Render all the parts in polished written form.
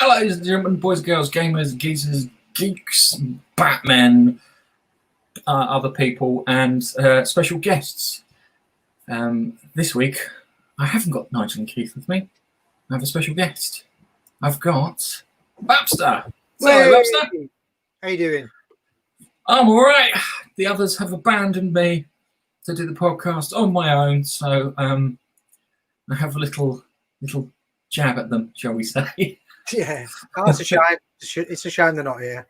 Hello, ladies and gentlemen, boys, girls, gamers, geezers, geeks, Batmen, other people, and special guests. This week, I haven't got Nigel and Keith with me. I have a special guest. I've got Babster. Hello, Babster. How you doing? I'm all right. The others have abandoned me to do the podcast on my own, so I have a little jab at them, shall we say? Yeah, it's a shame. It's a shame they're not here.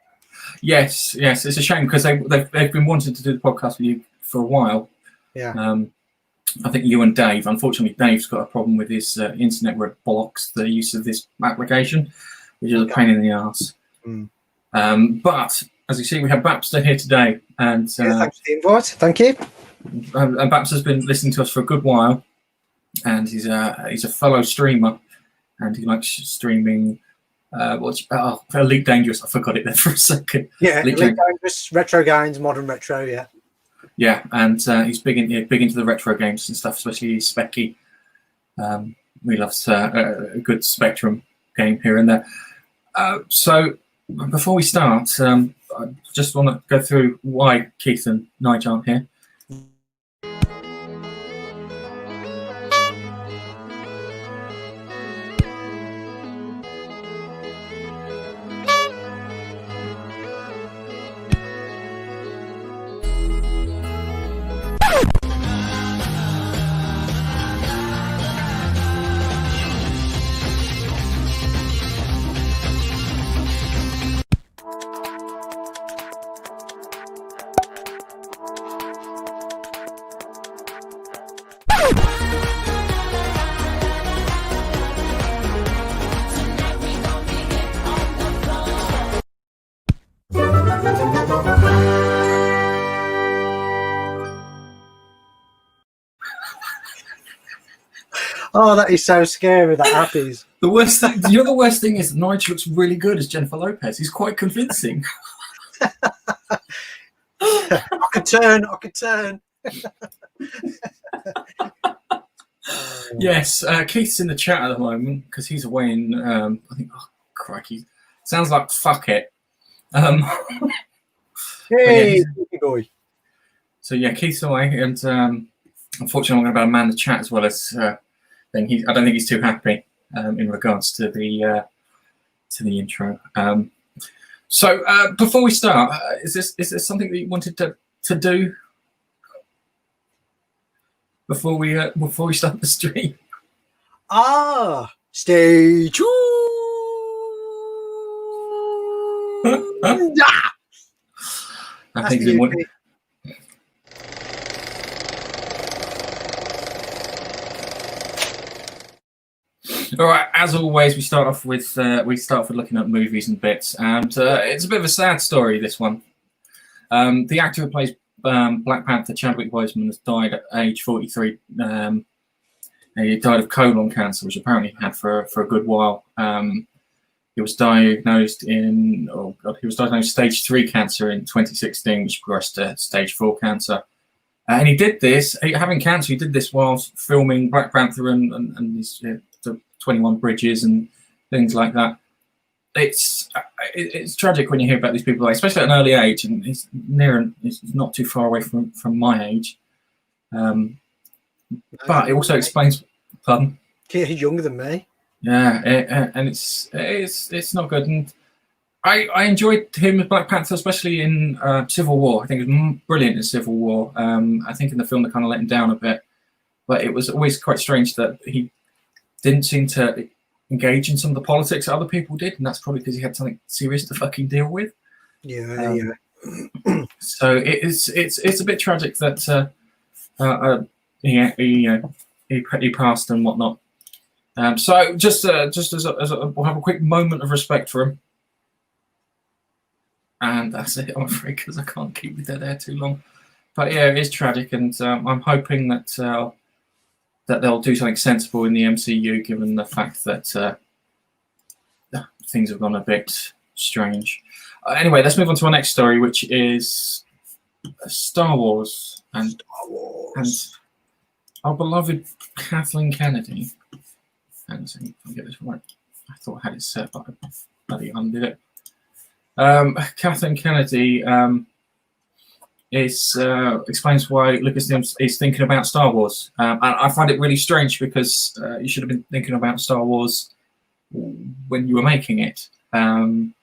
Yes, it's a shame because they've been wanting to do the podcast with you for a while. Yeah. I think you and Dave. Unfortunately, Dave's got a problem with his internet where it blocks the use of this application, which is a pain in the arse. But as you see, we have Babster here today, and Thanks for the invite. Thank you. And Babster's been listening to us for a good while, and he's a fellow streamer, and he likes streaming. Elite Dangerous. I forgot it there for a second. Yeah, Elite Dangerous, retro games, modern retro. Yeah. Yeah, and he's big into the retro games and stuff, especially Specky. We love a good Spectrum game here and there. So before we start, I just want to go through why Keith and Nigel aren't here. Oh, that is so scary. That happens. The worst thing, the worst thing is Nigel looks really good as Jennifer Lopez. He's quite convincing. I could turn. Yes, Keith's in the chat at the moment because he's away in. I think. Oh, crikey! Sounds like fuck it. Hey, boy. So yeah, Keith's away, and unfortunately, I'm going to be able to man the chat as well as thing. I don't think he's too happy in regards to the intro. So before we start, is there something that you wanted to do before we start the stream? Stay tuned. I think it's important. All right. As always, we start off with looking at movies and bits, and it's a bit of a sad story. This one, the actor who plays Black Panther, Chadwick Boseman, has died at age 43. He died of colon cancer, which apparently he had for a good while. He was diagnosed stage 3 cancer in 2016, which progressed to stage 4 cancer. And he did this, having cancer. He did this whilst filming Black Panther and these. The 21 Bridges and things like that. It's tragic when you hear about these people, especially at an early age, and it's not too far away from my age. But it also explains. Pardon? He's younger than me. Yeah, and it's not good. And I enjoyed him as Black Panther, especially in Civil War. I think he was brilliant in Civil War. I think in the film they kind of let him down a bit, but it was always quite strange that he didn't seem to engage in some of the politics that other people did, and that's probably because he had something serious to fucking deal with. Yeah. So it's a bit tragic that he passed and whatnot. So just as we'll have a quick moment of respect for him, and that's it. I'm afraid because I can't keep you there too long. But yeah, it is tragic, and I'm hoping that they'll do something sensible in the MCU, given the fact that things have gone a bit strange. Anyway, let's move on to our next story, which is Star Wars and our beloved Kathleen Kennedy. Hang on a second, I'll get this right. I thought I had it set, but I bloody undid it. Kathleen Kennedy explains why Lucasfilm is thinking about Star Wars. And I find it really strange because you should have been thinking about Star Wars when you were making it. And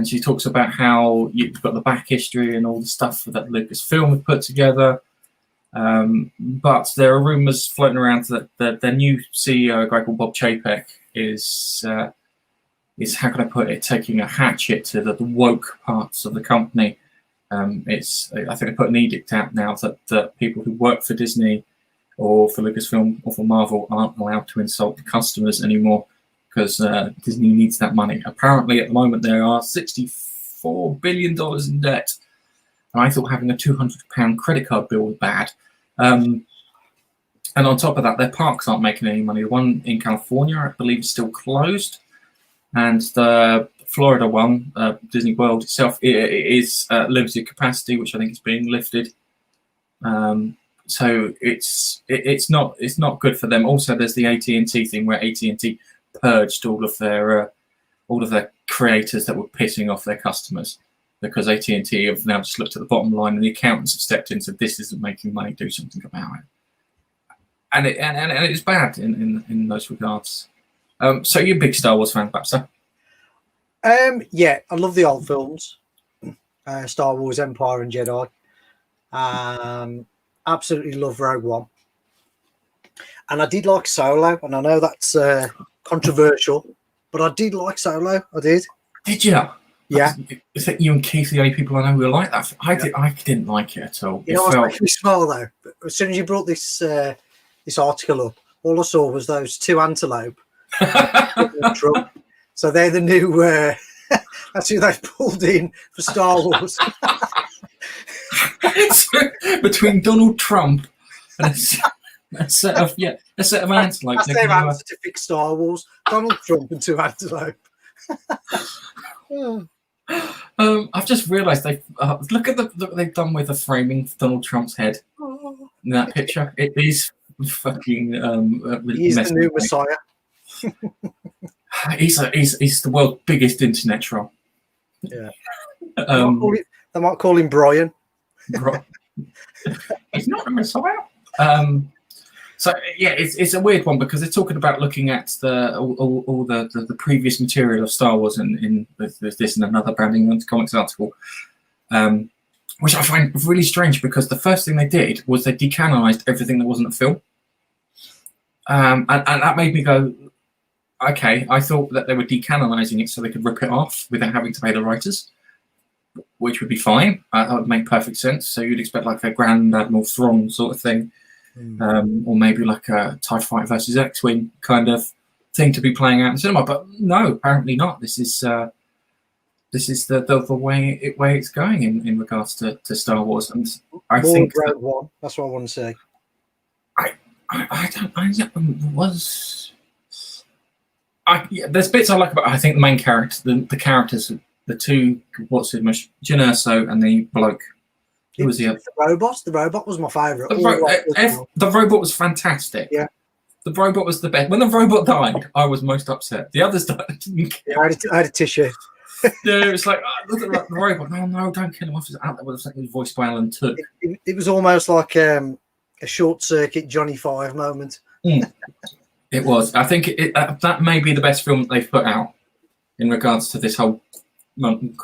she talks about how you've got the back history and all the stuff that Lucasfilm had put together. But there are rumours floating around that their new CEO, a guy called Bob Chapek, is how can I put it, taking a hatchet to the woke parts of the company. I think they put an edict out now that people who work for Disney or for Lucasfilm or for Marvel aren't allowed to insult the customers anymore because Disney needs that money. Apparently, at the moment, there are $64 billion in debt. And I thought having a £200 credit card bill was bad. And on top of that, their parks aren't making any money. The one in California, I believe, is still closed. And the Florida one, Disney World itself, it is limited capacity, which I think is being lifted. So it's not good for them. Also, there's the AT&T thing where AT&T purged all of their creators that were pissing off their customers, because AT&T have now just looked at the bottom line and the accountants have stepped in and said, this isn't making money, do something about it. And it's bad in those regards. So you're a big Star Wars fan, Babster? Yeah, I love the old films, Star Wars, Empire and Jedi. Absolutely love Rogue One. And I did like Solo, and I know that's controversial, but I did like Solo. I did. Did you? Yeah. Is that you and Keith the only people I know who like that? I didn't like it at all. You know, I was making me smile though. But as soon as you brought this this article up, all I saw was those two antelope. Trump. So they're the new. That's who they've pulled in for Star Wars. Between Donald Trump and a set of antelope. That's their answer to fix Star Wars. Donald Trump and two antelope. I've just realised look at what they've done with the framing of Donald Trump's head in that picture. It is fucking. He's the new Messiah. He's the world's biggest internet troll. Yeah. They might call him Brian. He's not a Messiah. So yeah, it's a weird one because they're talking about looking at all the previous material of Star Wars and there's this and another Branding Comics article, which I find really strange because the first thing they did was they decanonized everything that wasn't a film, and that made me go, okay, I thought that they were decanonizing it so they could rip it off without having to pay the writers, which would be fine. That would make perfect sense. So you'd expect like a Grand Admiral Thrawn sort of thing. Or maybe like a TIE Fighter versus X-Wing kind of thing to be playing out in cinema, but no, apparently not. This is the way it's going in regards to Star Wars, and I think Rogue One. That's what I want to say. There's bits I like about. I think the main character, the characters, the two, Jyn Erso and the bloke. Who was the other? The robot was my favourite. The robot was fantastic. Yeah. The robot was the best. When the robot died, I was most upset. The others died. I didn't care. I had a tissue. Yeah, it's like, look at the robot. No, don't kill him off. Out there was like voiced by Alan Tudyk. It was almost like a short circuit Johnny Five moment. It was. I think that may be the best film that they've put out in regards to this whole run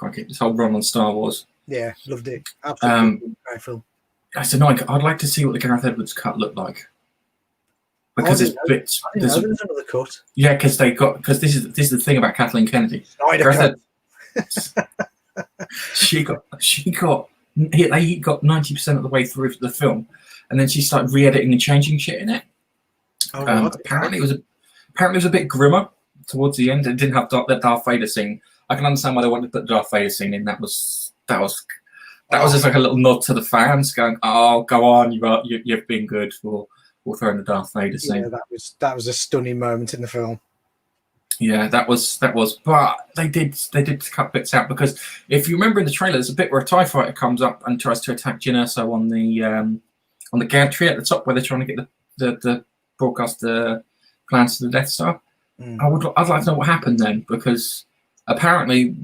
on Star Wars. Yeah, loved it. Absolutely great film. That's annoying. I'd like to see what the Gareth Edwards cut looked like. Because there's bits. I didn't know there was another cut. Yeah, because this is the thing about Kathleen Kennedy. He got 90% of the way through the film, and then she started re-editing and changing shit in it. Apparently it was a bit grimmer towards the end. It didn't have that Darth Vader scene. I can understand why they wanted to put the Darth Vader scene in. That was just like a little nod to the fans, going, "Oh, go on, you've been good for throwing the Darth Vader scene." Yeah, that was a stunning moment in the film. Yeah, that was. But they did cut bits out because if you remember in the trailer, there's a bit where a TIE fighter comes up and tries to attack Jyn Erso on the gantry at the top where they're trying to get the broadcast plans to the Death Star. I'd like to know what happened then, because apparently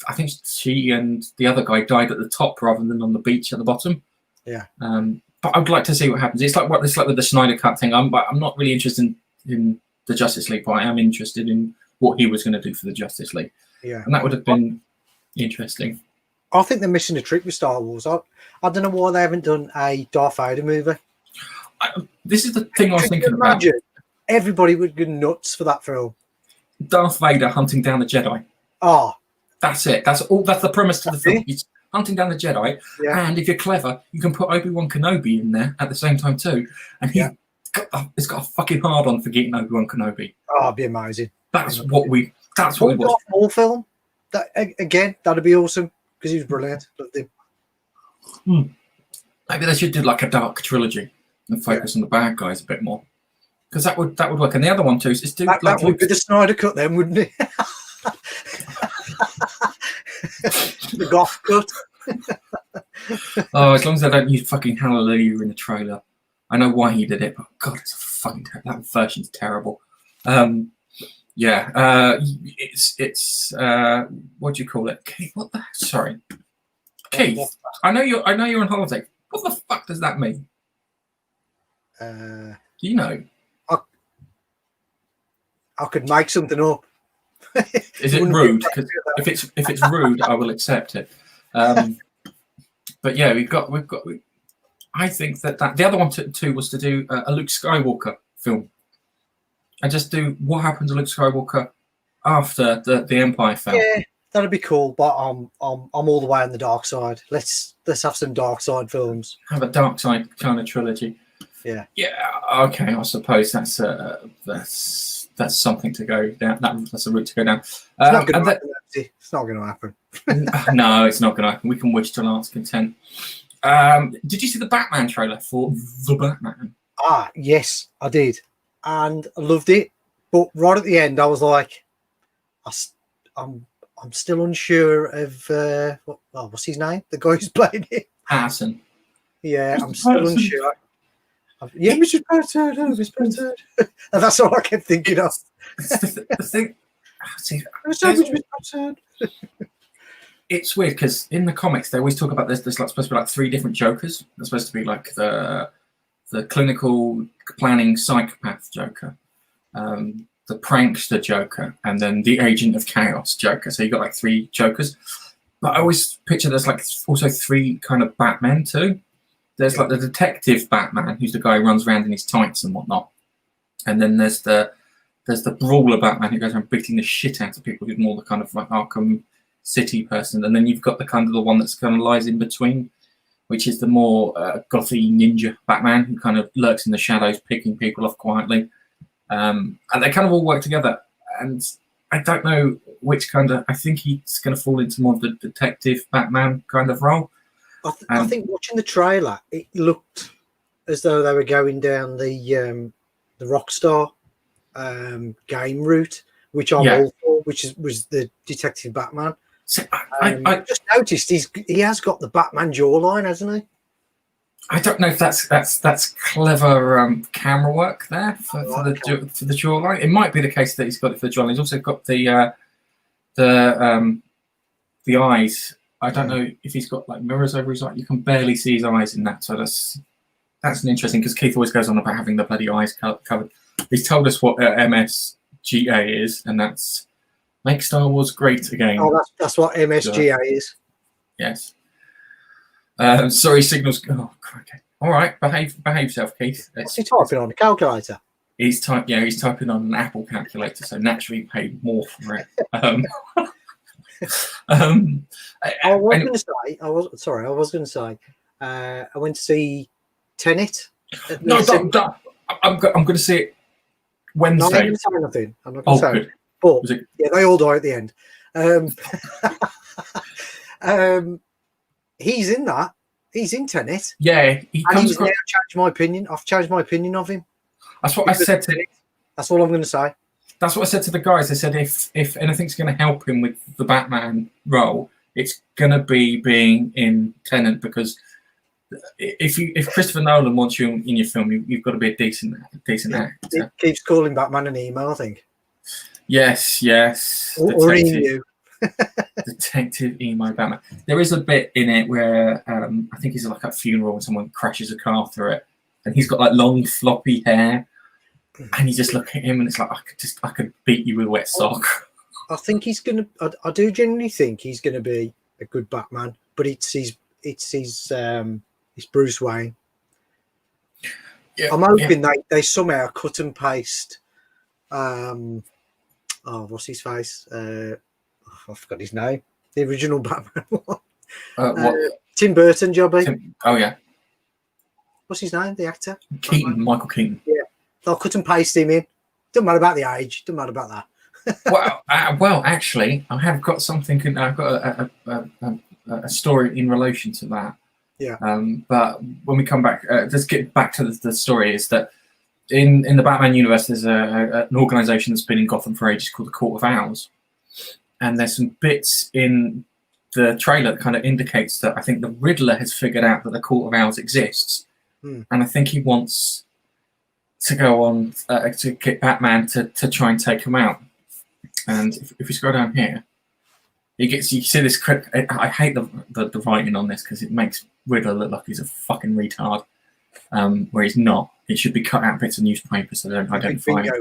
I think she and the other guy died at the top rather than on the beach at the bottom. Yeah. But I'd like to see what happens. It's like with the Snyder Cut thing. I'm not really interested in the Justice League, but I am interested in what he was going to do for the Justice League. Yeah. And that would have been interesting. I think they're missing a trick with Star Wars. I don't know why they haven't done a Darth Vader movie. This is the thing I was thinking about. Everybody would go nuts for that film. Darth Vader hunting down the Jedi. Oh, that's it. That's all. That's the premise to the film. He's hunting down the Jedi, and if you're clever, you can put Obi-Wan Kenobi in there at the same time too. And he's got a fucking hard on for getting Obi-Wan Kenobi. Oh, it'd be amazing. That's what we want. All film. That again, that'd be awesome because he was brilliant. Maybe they should do like a dark trilogy and focus on the bad guys a bit more, because that would work. And the other one too is do that would be the Snyder cut then, wouldn't it? The goth cut. Oh, as long as they don't use fucking Hallelujah in the trailer. I know why he did it, but God, it's fucking that version's terrible. It's what do you call it? Keith, what the sorry. Keith, I know you're on holiday. What the fuck does that mean? Do you know? I could make something up. Is it rude? Because if it's rude, I will accept it. But yeah, we've got. I think that the other one too was to do a Luke Skywalker film, and just do what happened to Luke Skywalker after the Empire fell. Yeah, that'd be cool. But I'm all the way on the dark side. Let's have some dark side films. Have a dark side kind of trilogy. Yeah. Yeah. Okay. I suppose that's something to go down. That's a route to go down. It's not going to happen. No, it's not going to happen. We can wish till heart's content. Did you see the Batman trailer for The Batman? Yes, I did, and I loved it. But right at the end, I was like, I'm still unsure of what's his name? The guy who's playing it. Harrison. Yeah, I'm still unsure. Yeah, Mr. Patton, Mr. Patton. And that's all I kept thinking of. The thing. Mr. It's weird because in the comics they always talk about there's like supposed to be like 3 different Jokers. There's supposed to be like the clinical planning psychopath Joker, the prankster Joker, and then the agent of chaos Joker. So you got like 3 Jokers. But I always picture there's like also 3 kind of Batmen too. There's like the detective Batman, who's the guy who runs around in his tights and whatnot, and then there's the brawler Batman who goes around beating the shit out of people, who's more the kind of like Arkham City person, and then you've got the kind of the one that's kind of lies in between, which is the more gothy ninja Batman who kind of lurks in the shadows, picking people off quietly, and they kind of all work together. And I don't know which kind of. I think he's going to fall into more of the detective Batman kind of role. I think watching the trailer, it looked as though they were going down the Rockstar game route, which I'm all for, which was the detective Batman. So I just noticed he has got the Batman jawline, hasn't he? I don't know if that's clever camera work there for the jawline. It might be the case that he's got it for the jawline. He's also got the eyes. I don't know if he's got like mirrors over his eye. You can barely see his eyes in that. So that's an interesting, because Keith always goes on about having the bloody eyes covered. He's told us what MSGA is, and that's Make Star Wars Great Again. Oh, that's what MSGA is. Yes. Sorry, signals. Oh, okay. All right, behave yourself, Keith. What's he typing on? A calculator? He's typing on an Apple calculator, so naturally paid more for it. I was going to say, I went to see Tenet. No, don't. I'm going to see it Wednesday. No, I'm not going to say nothing. I'm not going to say good. But yeah, they all die at the end. He's in that. He's in Tenet. Yeah, he's now changed my opinion. I've changed my opinion of him. That's what I said to. That's all I'm going to say. That's what I said to the guys. I said if anything's going to help him with the Batman role, it's going to be being in Tenet, because if Christopher Nolan wants you in your film, you've got to be a decent actor. It keeps calling Batman an emo, I think. Yes. or Emu. Detective Emo Batman. There is a bit in it where I think he's like at a funeral and someone crashes a car through it, and he's got like long floppy hair, and you just look at him and it's like I could beat you with a wet sock. I think he's gonna. I do genuinely think he's gonna be a good Batman, but it's his Bruce Wayne. Yeah, I'm hoping they somehow cut and paste. What's his face? I forgot his name. The original Batman one. What? Tim Burton, Jobby. Oh yeah. What's his name? The actor? Keaton, Michael Keaton. Yeah, they'll cut and paste him in. Doesn't matter about the age. Doesn't matter about that. Well, actually, I have got something. I've got a story in relation to that. Yeah. But when we come back, let's get back to the story. Is that in the Batman universe, there's an organization that's been in Gotham for ages called the Court of Owls, and there's some bits in the trailer that kind of indicates that I think the Riddler has figured out that the Court of Owls exists, and I think he wants to go on to get Batman to try and take him out. And if we scroll down here, you see this. I hate the writing on this because it makes Riddler look like he's a fucking retard, where he's not. It should be cut out bits of newspaper so they don't identify him.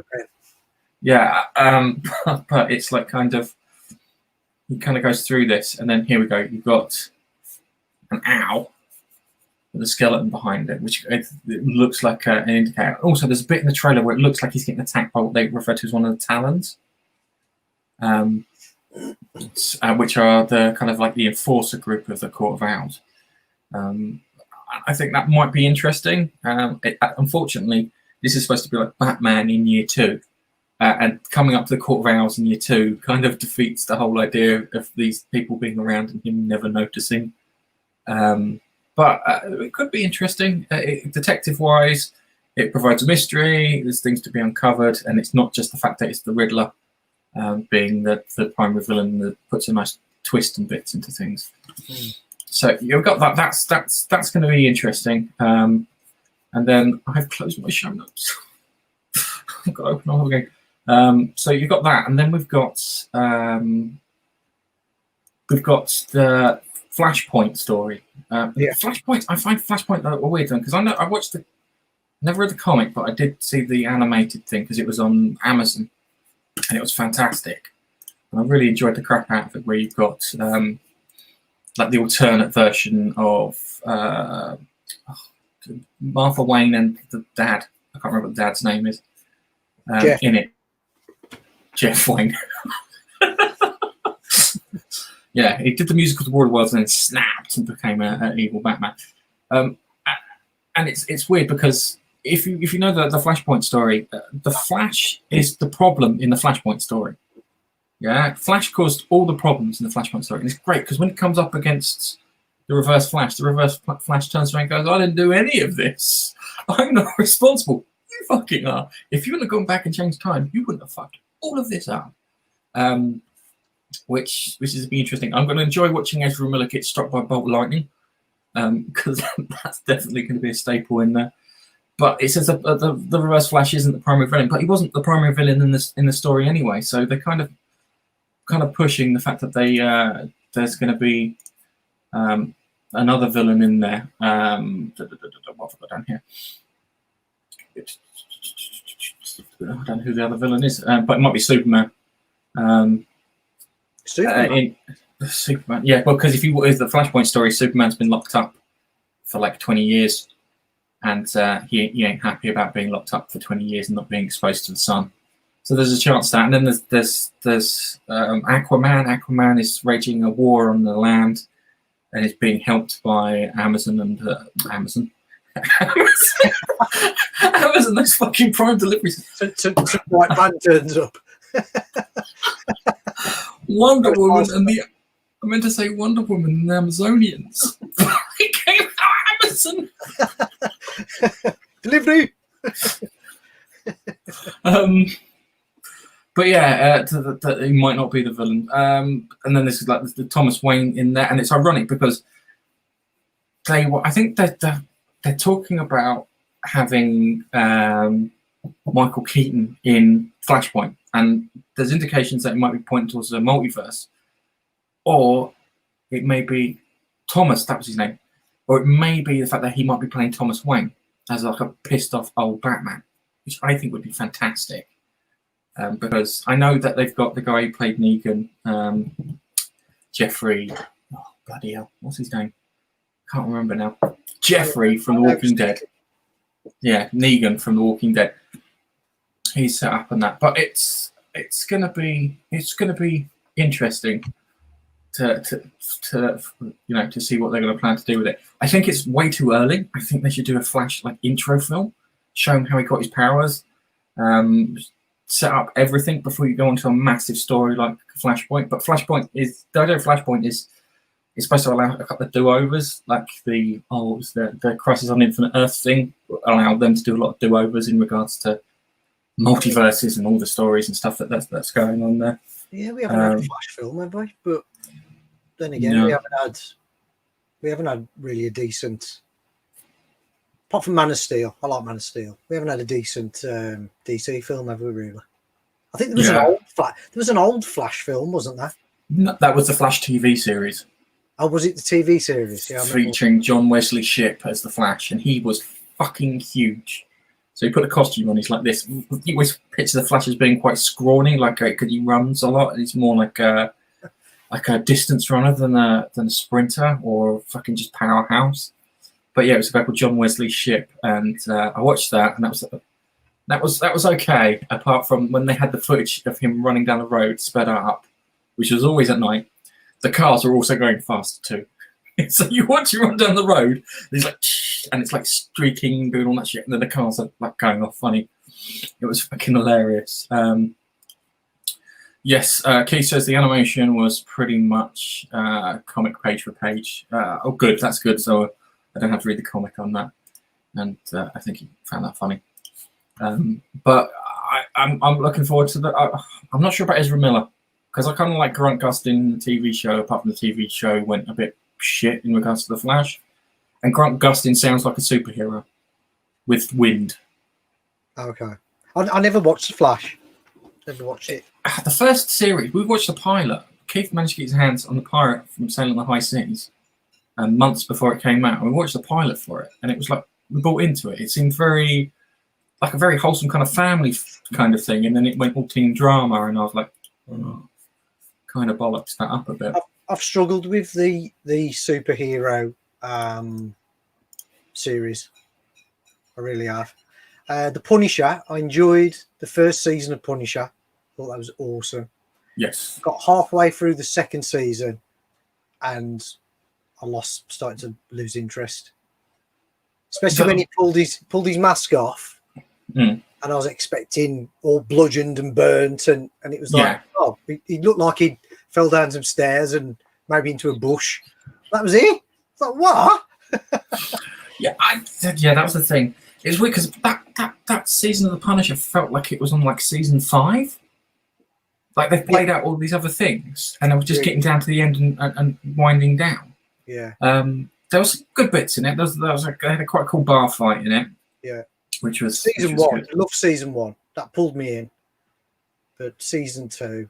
Yeah, but it's like he kind of goes through this, and then here we go. You've got an owl with a skeleton behind it, which it looks like an indicator. Also, there's a bit in the trailer where it looks like he's getting attacked by what they refer to as one of the Talons. Which are the kind of like the enforcer group of the Court of Owls. I think that might be interesting. Unfortunately, this is supposed to be like Batman in year 2, and coming up to the Court of Owls in year 2 kind of defeats the whole idea of these people being around and him never noticing. But it could be interesting. Detective-wise, it provides a mystery. There's things to be uncovered, and it's not just the fact that it's the Riddler. Being the primary villain that puts a nice twist and bits into things. So you've got that. That's going to be interesting. And then I've closed my show notes. I've got to open all again. So you've got that, and then we've got the Flashpoint story. Flashpoint. I find Flashpoint a weird one because I watched never read the comic, but I did see the animated thing because it was on Amazon. And it was fantastic. And I really enjoyed the crap out of it, where you've got like the alternate version of Martha Wayne and the dad. I can't remember what the dad's name is in it. Jeff Wayne. Yeah, he did the musical The War of the Worlds and then snapped and became an evil Batman. And it's weird because if you know the Flashpoint story, the Flash is the problem in the Flashpoint story. Yeah, Flash caused all the problems in the Flashpoint story, and it's great because when it comes up against the Reverse Flash turns around and goes, "I didn't do any of this. I'm not responsible. You fucking are. If you wouldn't have gone back and changed time, you wouldn't have fucked all of this up." Which is be interesting. I'm going to enjoy watching Ezra Miller get struck by a bolt of lightning because that's definitely going to be a staple in there. But it says that the Reverse Flash isn't the primary villain, but he wasn't the primary villain in the story anyway. So they're kind of pushing the fact that there's going to be another villain in there. What have I got down here? I don't know who the other villain is, but it might be Superman. Superman. Superman, yeah. Well, because if you the Flashpoint story, Superman's been locked up for like 20 years. And he ain't happy about being locked up for 20 years and not being exposed to the sun. So there's a chance that. And then there's Aquaman. Aquaman is raging a war on the land and is being helped by Amazon and Amazon. Amazon, those fucking Prime deliveries. So White Man turns up. Wonder Woman and I meant to say Wonder Woman and the Amazonians. It came out Amazon. Delivery. But yeah, he might not be the villain. And then this is like the Thomas Wayne in there, and it's ironic because I think they're talking about having Michael Keaton in Flashpoint, and there's indications that it might be pointing towards a multiverse, or it may be Thomas. That was his name, or it may be the fact that he might be playing Thomas Wayne as like a pissed off old Batman, which I think would be fantastic. Because I know that they've got the guy who played Negan, Jeffrey. Oh, bloody hell, what's his name? Can't remember now. Jeffrey from The Walking Dead. Yeah, Negan from The Walking Dead. He's set up on that, but it's gonna be interesting to see what they're going to plan to do with it. I think it's way too early. I think they should do a Flash like intro film, show him how he got his powers, set up everything before you go into a massive story like Flashpoint. But Flashpoint is supposed to allow a couple of do-overs, like the Crisis on Infinite Earth thing, allow them to do a lot of do-overs in regards to multiverses and all the stories and stuff that's going on there. Yeah, we haven't had a Flash film, have we? But then again, no. we haven't had really a decent, apart from Man of Steel. I like Man of Steel. We haven't had a decent DC film, have we? Really? I think there was an old Flash film, wasn't there? No, that was the Flash TV series. Oh, was it the TV series? Yeah, featuring John Wesley Shipp as the Flash, and he was fucking huge. So he put a costume on. He's like this. You always picture the Flash as being quite scrawny, because he runs a lot. He's more like a distance runner than a sprinter or fucking just powerhouse. But yeah, it was a guy called John Wesley Shipp, and I watched that, and that was okay. Apart from when they had the footage of him running down the road, sped up, which was always at night. The cars are also going faster too. So you watch him run down the road, he's like, and it's like streaking, doing all that shit, and then the cars are like going off funny. It was fucking hilarious. Yes, Keith says the animation was pretty much comic page for page. Oh, good, that's good. So I don't have to read the comic on that, and I think he found that funny. But I'm looking forward to the. I'm not sure about Ezra Miller because I kind of like Grant Gustin, the TV show. Apart from the TV show went a bit shit in regards to the Flash, and Grant Gustin sounds like a superhero with wind. Okay, I never watched the Flash. Never watched it. The first series, we watched the pilot. Keith managed to get his hands on the pirate from Sailing the High Seas, months before it came out. And we watched the pilot for it, and it was like we bought into it. It seemed very like a very wholesome kind of family kind of thing, and then it went all teen drama, and I was like, oh, kind of bollocks that up a bit. I've struggled with the superhero series. I really have. The Punisher, I enjoyed the first season of Punisher. Thought that was awesome. Yes. Got halfway through the second season, and I started to lose interest. Especially when he pulled his mask off, and I was expecting all bludgeoned and burnt, and it was like, oh, he looked like he fell down some stairs and maybe into a bush. That was it. It's like, what? Yeah, that was the thing. It's weird because that season of The Punisher felt like it was on like season 5. Like they played out all these other things, and it was just getting down to the end and winding down. Yeah. There was good bits in it. They had a quite cool bar fight in it. Yeah. Which was season 1. I love season 1. That pulled me in. But season 2,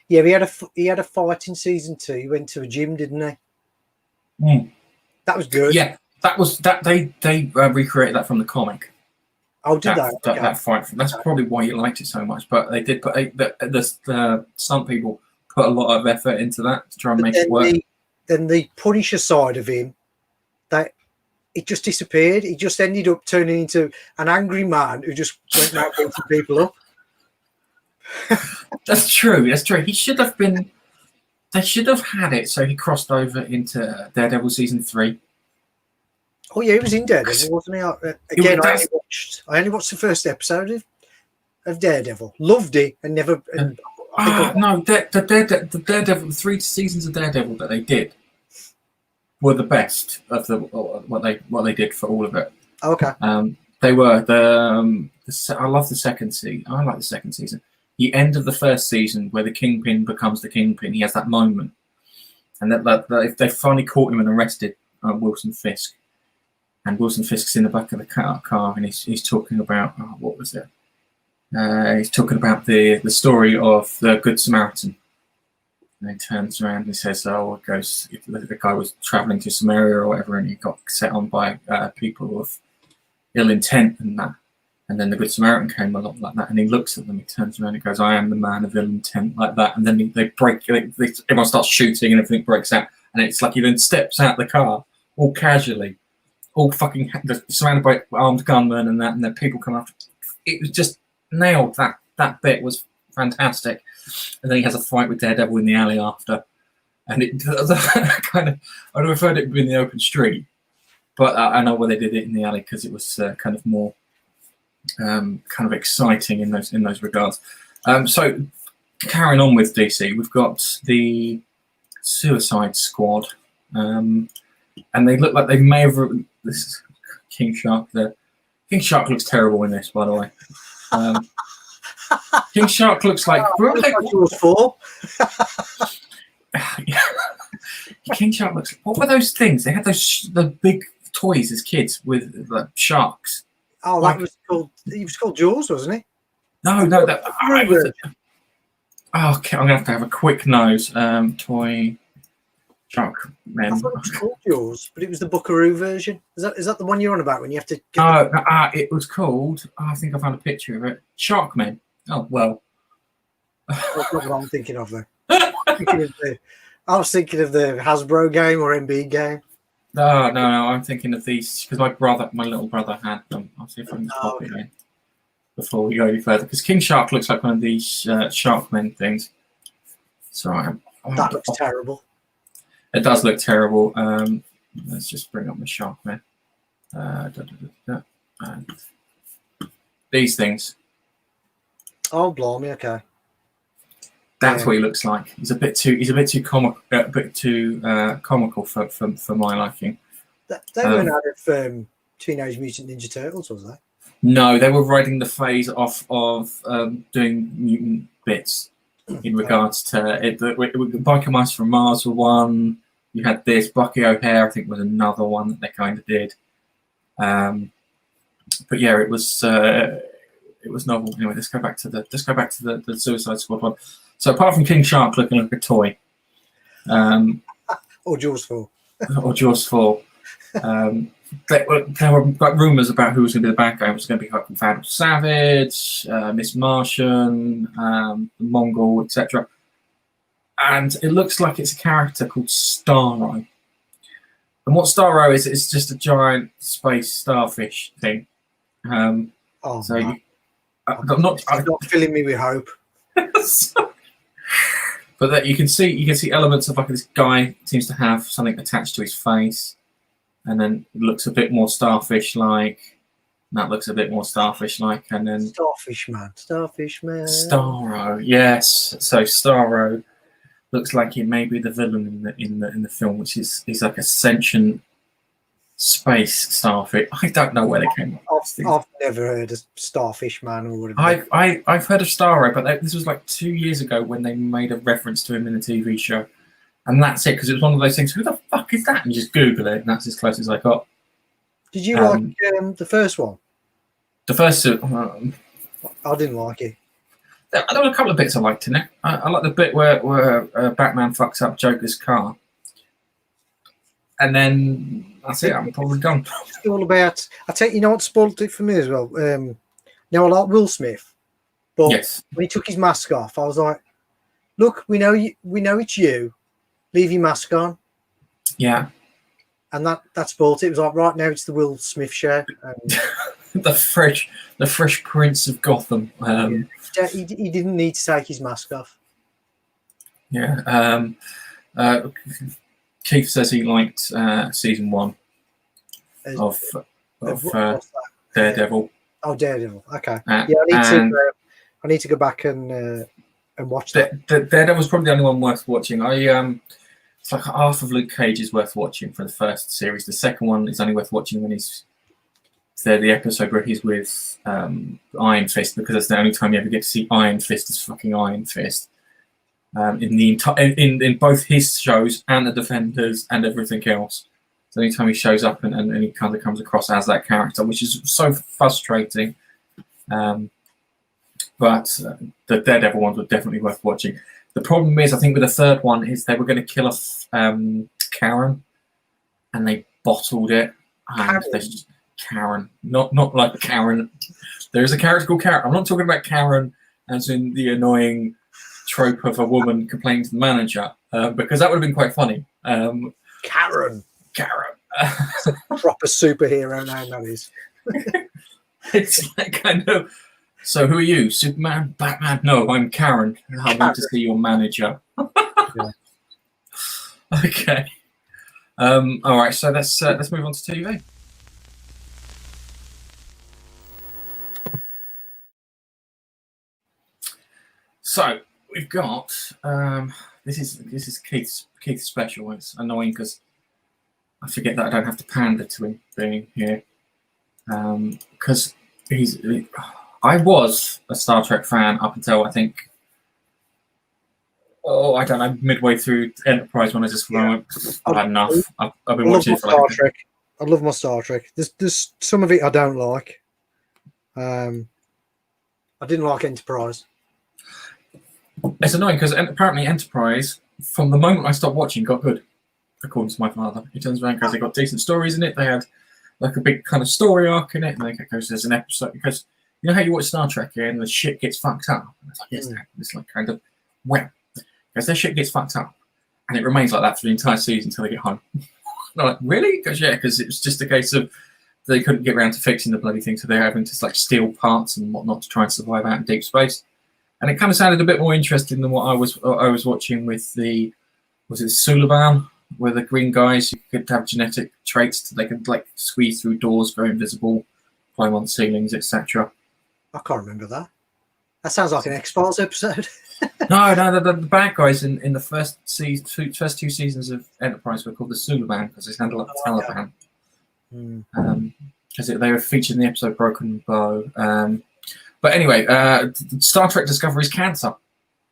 yeah, he had a fight in season 2. He went to a gym, didn't he? That was good. Yeah, that was that they recreated that from the comic. Oh, did they? That fight. That's probably why you liked it so much. But they did put some people put a lot of effort into that to try and make it work. Then the Punisher side of him, it just disappeared. He just ended up turning into an angry man who just went out beating people up. That's true. He should have been. They should have had it so he crossed over into Daredevil season 3. Oh yeah, he was in Daredevil, wasn't he? Again, I only watched the first episode of Daredevil. Loved it, and never. The Daredevil, the 3 seasons of Daredevil that they did were the best of what they did for all of it. Okay. They were I love the second season. I like the second season. The end of the first season where the Kingpin becomes the Kingpin. He has that moment, and that they finally caught him and arrested Wilson Fisk. And Wilson Fisk's in the back of the car, and he's talking about what was it? He's talking about the story of the Good Samaritan. And he turns around and he says, "Oh, it goes. The guy was traveling to Samaria or whatever, and he got set on by people of ill intent and that. And then the Good Samaritan came along like that, and he looks at them. He turns around and goes, 'I am the man of ill intent,' like that. And then they break. Everyone starts shooting, and everything breaks out. And it's like he then steps out the car, all casually, all fucking surrounded by armed gunmen and that, and then people come after. It was just nailed. That bit was fantastic. And then he has a fight with Daredevil in the alley after, and it kind of, I'd have preferred it in the open street, but I know why they did it in the alley because it was kind of more kind of exciting in those regards. So carrying on with DC, we've got the Suicide Squad, and they look like they may have. This is King Shark. King Shark looks terrible in this, by the way. King Shark looks like. Yours for? King Shark looks. What were those things? They had the big toys as kids with like sharks. Oh, that was called. He was called Jaws, wasn't he? No. Okay, I'm gonna have a quick nose. Toy Shark Men. I thought it was called Jaws, but it was the Buckaroo version. Is that the one you're on about when you have to? It was called. I think I found a picture of it. Shark Men. Oh well. That's not what I'm thinking of though. I was thinking of the Hasbro game or MB game. No. I'm thinking of these because my little brother had them. I'll see if I can pop it in before we go any further. Because King Shark looks like one of these Sharkmen things. Sorry, that looks terrible. It does look terrible. Let's just bring up the Sharkmen. These things. Oh, blimey! Okay. That's what he looks like. He's a bit too comical for my liking. They weren't out of Teenage Mutant Ninja Turtles, was they? No, they were riding the phase off of doing mutant bits in regards to it. Biker Mice from Mars were one. You had this. Bucky O'Hare, I think, was another one that they kind of did. But yeah, it was novel. Anyway, let's go back to the Suicide Squad one. So apart from King Shark looking like a toy, or Jaws 4, or Jaws 4, there were like rumours about who was going to be the bad guy. It was going to be like Vandal Savage, Miss Martian, the Mongol, etc. And it looks like it's a character called Starro. And what Starro is, it's just a giant space starfish thing. I'm not filling me with hope. But that you can see elements of like this guy seems to have something attached to his face, and then it looks a bit more starfish like. That looks a bit more starfish like, and then Starfish Man. Starro, yes. So Starro looks like he may be the villain in the film, which is like a sentient space starfish. I don't know where they came up. I've never heard of Starfish Man or whatever. I've heard of Starro, but this was like 2 years ago when they made a reference to him in a TV show, and that's it. Because it was one of those things. Who the fuck is that? And you just Google it, and that's as close as I got. Did you like the first one? The first, I didn't like it. There were a couple of bits I liked in it. I like the bit where Batman fucks up Joker's car, and then that's it. I'm probably done. It's all about. I tell you know what spoiled it for me as well. Now I like Will Smith, but yes, when he took his mask off, I was like, "Look, we know you. We know it's you. Leave your mask on." Yeah, and that spoiled it. It was like, right now it's the Will Smith show. the fresh Prince of Gotham. He didn't need to take his mask off. Yeah. Keith says he liked season 1 of Daredevil. Oh, Daredevil. Okay. I need to go back and watch that. Daredevil's probably the only one worth watching. It's like half of Luke Cage is worth watching for the first series. The second one is only worth watching when he's there. The episode where he's with Iron Fist, because that's the only time you ever get to see Iron Fist as fucking Iron Fist. In both his shows and the Defenders and everything else. So anytime he shows up and he kind of comes across as that character, which is so frustrating. but the Daredevil ones were definitely worth watching. The problem is, I think with the third one is they were going to kill off Karen, and they bottled it. And Karen, not like Karen. There's a character called Karen. I'm not talking about Karen as in the annoying trope of a woman complaining to the manager, because that would have been quite funny. Karen. Proper superhero name, that is. It's like kind of. So who are you? Superman? Batman? No, I'm Karen. I want to see your manager. Yeah. Okay. All right. So let's move on to TV. So we've got this is Keith's special. It's annoying because I forget that I don't have to pander to him being here, because I was a Star Trek fan up until I think, I don't know, midway through Enterprise when I just went, I've had enough. I've been watching it for Star Trek. I love my Star Trek. There's some of it I don't like. I didn't like Enterprise. It's annoying because apparently Enterprise, from the moment I stopped watching, got good, according to my father. He turns around because they got decent stories in it. They had like a big kind of story arc in it, and then goes there's an episode because you know how you watch Star Trek here and the shit gets fucked up. And it's like it's like kind of because their shit gets fucked up, and it remains like that for the entire season until they get home. And I'm like, really? Because it was just a case of they couldn't get around to fixing the bloody thing, so they're having to like steal parts and whatnot to try and survive out in deep space. And it kind of sounded a bit more interesting than what I was watching with was it Suliban, where the green guys who could have genetic traits, they could like squeeze through doors, go invisible, climb on ceilings, etc. I can't remember that. That sounds like an X-Files episode. No, the bad guys in the first two seasons of Enterprise were called the Suliban because they sounded like the Taliban. Because they were featured in the episode Broken Bow. But anyway, Star Trek Discovery is cancer.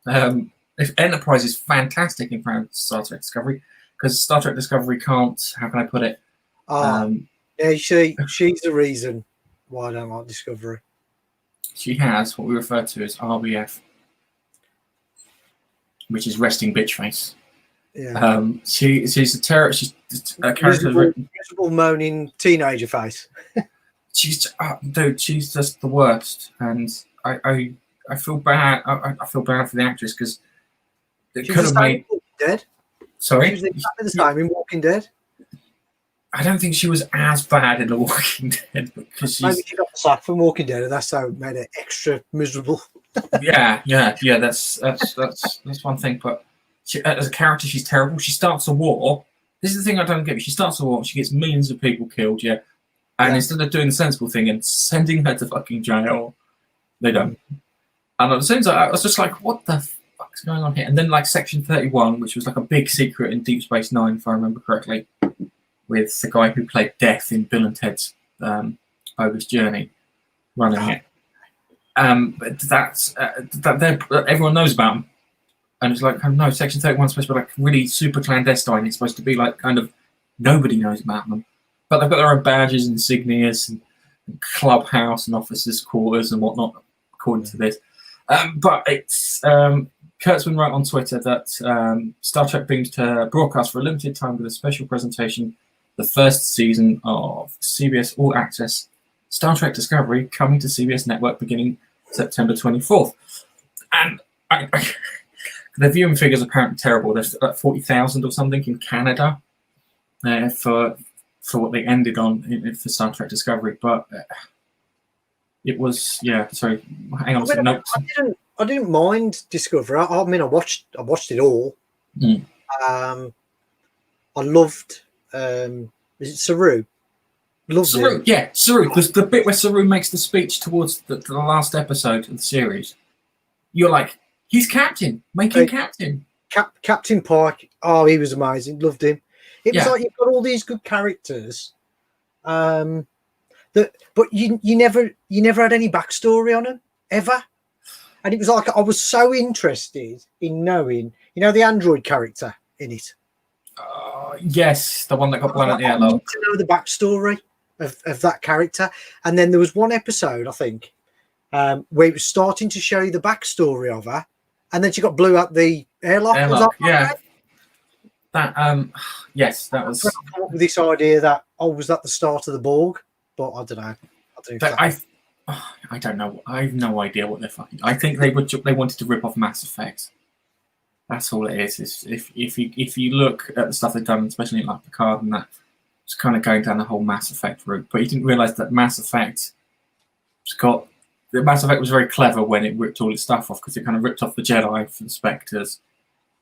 If Enterprise is fantastic in Star Trek Discovery, because Star Trek Discovery can't. How can I put it? Yeah, she's the reason why I don't like Discovery. She has what we refer to as RBF, which is resting bitch face. Yeah. She's a terror. She's a character. Miserable moaning teenager face. She's she's just the worst, and I feel bad. I feel bad for the actress because it could have made Dead. Sorry, she was exactly the same in Walking Dead. I don't think she was as bad in The Walking Dead because maybe she got the sack from Walking Dead, and that's how it made it extra miserable. yeah. That's one thing. But she, as a character, she's terrible. She starts a war. This is the thing I don't get. She starts a war. She gets millions of people killed. Yeah. And instead of doing the sensible thing and sending her to fucking jail, they don't. And at the same time, I was just like, what the fuck's going on here? And then like Section 31, which was like a big secret in Deep Space Nine, if I remember correctly, with the guy who played Death in Bill and Ted's Bogus Journey, running it. But that's everyone knows about him. And it's like, no, Section 31 is supposed to be like really super clandestine. It's supposed to be like kind of nobody knows about them. But they've got their own badges, insignias, and clubhouse and officers' quarters and whatnot, according to this. But it's Kurtzman wrote on Twitter that Star Trek beams to broadcast for a limited time with a special presentation, the first season of CBS All Access Star Trek Discovery coming to CBS Network beginning September 24th. And the viewing figures are apparently terrible. There's like 40,000 or something in Canada for what they ended on for Star Trek Discovery, but it was Sorry, hang on. I didn't mind Discovery. I mean, I watched it all. I loved. Is it Saru? Loved Saru, it. yeah, Saru. The bit where Saru makes the speech towards the last episode of the series, you're like, he's captain. Make him captain. Captain Pike. Oh, he was amazing. Loved him. It was like you've got all these good characters, but you never had any backstory on them ever, and it was like I was so interested in knowing, the android character in it. Yes, the one that got blown out the airlock. To know the backstory of that character, and then there was one episode I think where it was starting to show you the backstory of her, and then she got blew up the airlock. Yeah. That yes, that was. I come up with this idea that was that the start of the Borg? But I don't know. I don't know. I have no idea what they're fucking. I think they wanted to rip off Mass Effect. That's all it is. If you look at the stuff they've done, especially like Picard and that, it's kind of going down the whole Mass Effect route. But you didn't realise that Mass Effect was very clever when it ripped all its stuff off, because it kind of ripped off the Jedi for the Spectres,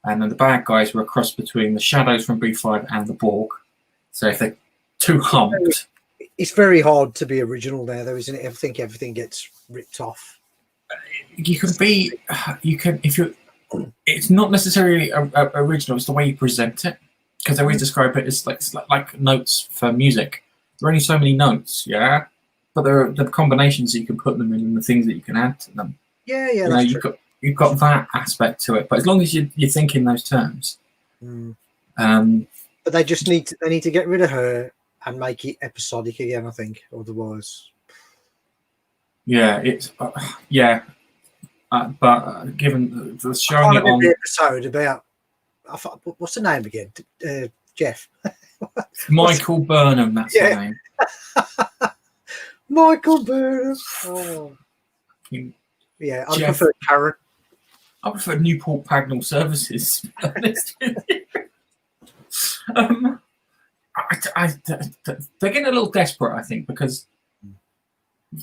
and then the bad guys were a cross between the Shadows from B5 and the Borg. So if they're too humped, it's very hard to be original there, though, isn't it? I think everything gets ripped off. It's not necessarily original. It's the way you present it, because they always describe it as like notes for music. There are only so many notes, yeah, but there are the combinations that you can put them in and the things that you can add to them. Yeah, that's true. You've got that aspect to it, but as long as you think in those terms. But they just need to get rid of her and make it episodic again, I think. Otherwise, yeah, it's but given the showing it on the episode about, what's the name again? Jeff. Michael Burnham. That's the name. Michael Burnham. Oh. Yeah, I prefer Karen. I prefer Newport Pagnell Services. To be honest with you. They're getting a little desperate, I think, because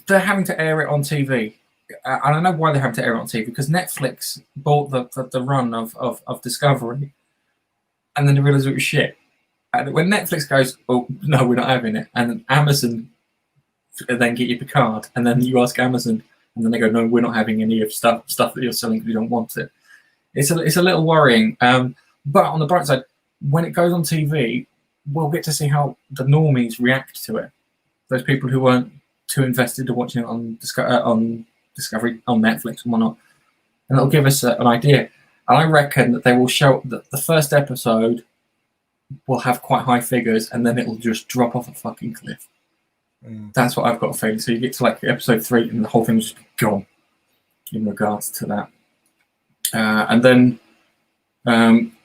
they're having to air it on TV. And I know why they're having to air it on TV, because Netflix bought the run of Discovery, and then they realised it was shit. And when Netflix goes, oh, no, we're not having it, and then Amazon then get you Picard, and then you ask Amazon, and then they go, no, we're not having any of stuff that you're selling because we don't want it. It's a little worrying. But on the bright side, when it goes on TV, we'll get to see how the normies react to it. Those people who weren't too invested in watching it on Discovery, on Netflix and whatnot. And it'll give us an idea. And I reckon that they will show that the first episode will have quite high figures, and then it will just drop off a fucking cliff. That's what I've got a feeling. So you get to like episode 3 and the whole thing will just be gone in regards to that. And then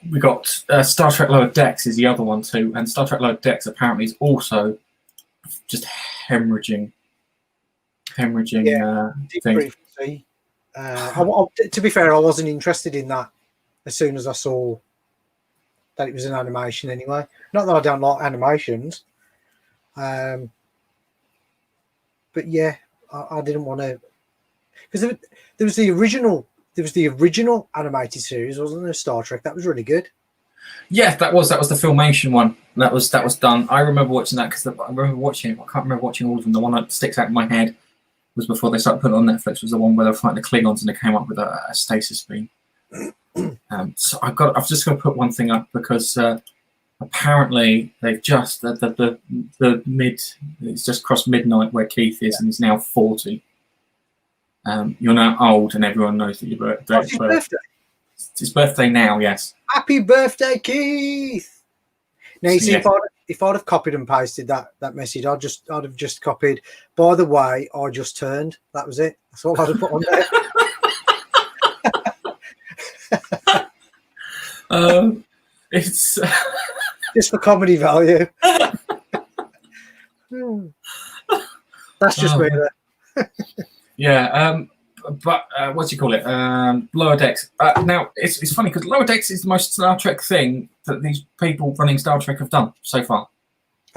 we got Star Trek Lower Decks is the other one too. And Star Trek Lower Decks apparently is also just hemorrhaging things. To be fair, I wasn't interested in that as soon as I saw that it was an animation anyway. Not that I don't like animations. But yeah, I didn't want to, because there was the original animated series, wasn't there? Star Trek, that was really good. Yeah, that was the Filmation one. That was done. I remember watching that because I remember watching it. I can't remember watching all of them. The one that sticks out in my head was before they started putting it on Netflix. Was the one where they were fighting the Klingons and they came up with a stasis beam. So I've just got to put one thing up because apparently they've just it's just crossed midnight where Keith is, and he's now 40. You're now old, and everyone knows that your birthday. What's his birthday? It's his birthday now. Yes. Happy birthday, Keith! Now you see, if I'd have copied and pasted that message, I'd have just copied. By the way, I just turned. That was it. That's all I'd have put on there. It's just for comedy value. That's just me there. Yeah, but what do you call it? Lower Decks. Now it's funny because Lower Decks is the most Star Trek thing that these people running Star Trek have done so far.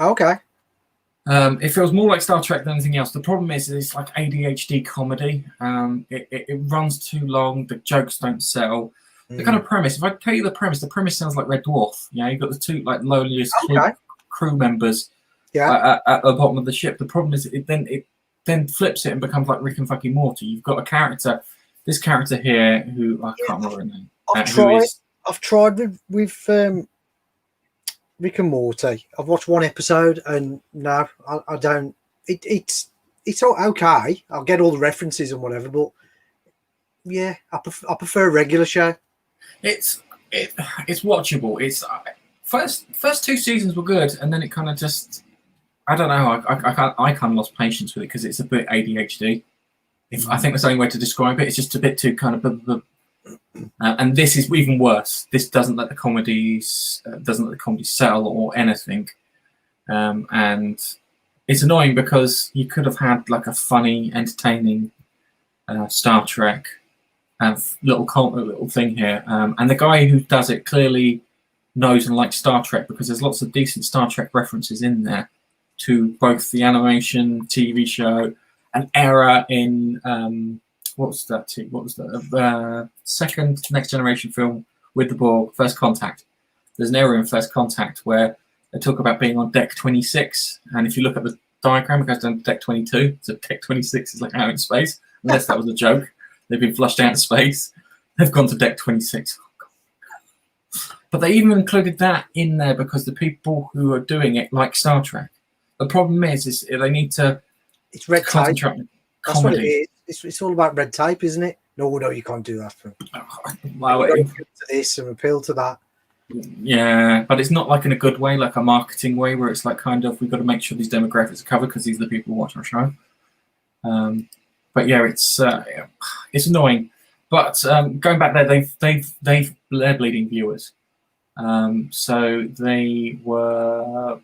Okay. It feels more like Star Trek than anything else. The problem is it's like ADHD comedy. It runs too long. The jokes don't sell. The kind of premise. If I tell you the premise sounds like Red Dwarf. Yeah, you've got the two like lowliest crew members. Yeah. At the bottom of the ship. The problem is it then flips it and becomes like Rick and fucking Morty. You've got this character here who I can't remember her name. I've tried with Rick and Morty. I've watched one episode and no, I don't. It's all okay. I'll get all the references and whatever, but yeah, I prefer a regular show. It's watchable. It's first 2 seasons were good, and then it kind of just. I don't know. I kind of lost patience with it because it's a bit ADHD. If I think that's the only way to describe it. It's just a bit too kind of. And this is even worse. This doesn't let the comedies settle or anything, and it's annoying because you could have had like a funny, entertaining Star Trek little thing here, and the guy who does it clearly knows and likes Star Trek because there's lots of decent Star Trek references in there to both the animation TV show, an era in what was the second Next Generation film with the Borg, First Contact. There's an era in First Contact where they talk about being on deck 26, and if you look at the diagram, it goes down to deck 22. So deck 26 is like out in space, unless that was a joke. They've been flushed out of space. They've gone to deck 26. But they even included that in there because the people who are doing it like Star Trek. The problem is they need to. It's red tape. Concentrate on That's what it comedy. is. It's all about red tape, isn't it? No, you can't do that. Well, You've got to appeal to this and appeal to that. yeah, but it's not like in a good way, like a marketing way, where it's like kind of we've got to make sure these demographics are covered because these are the people who watch our show. But yeah, it's annoying. But going back there, they're bleeding viewers. So they were.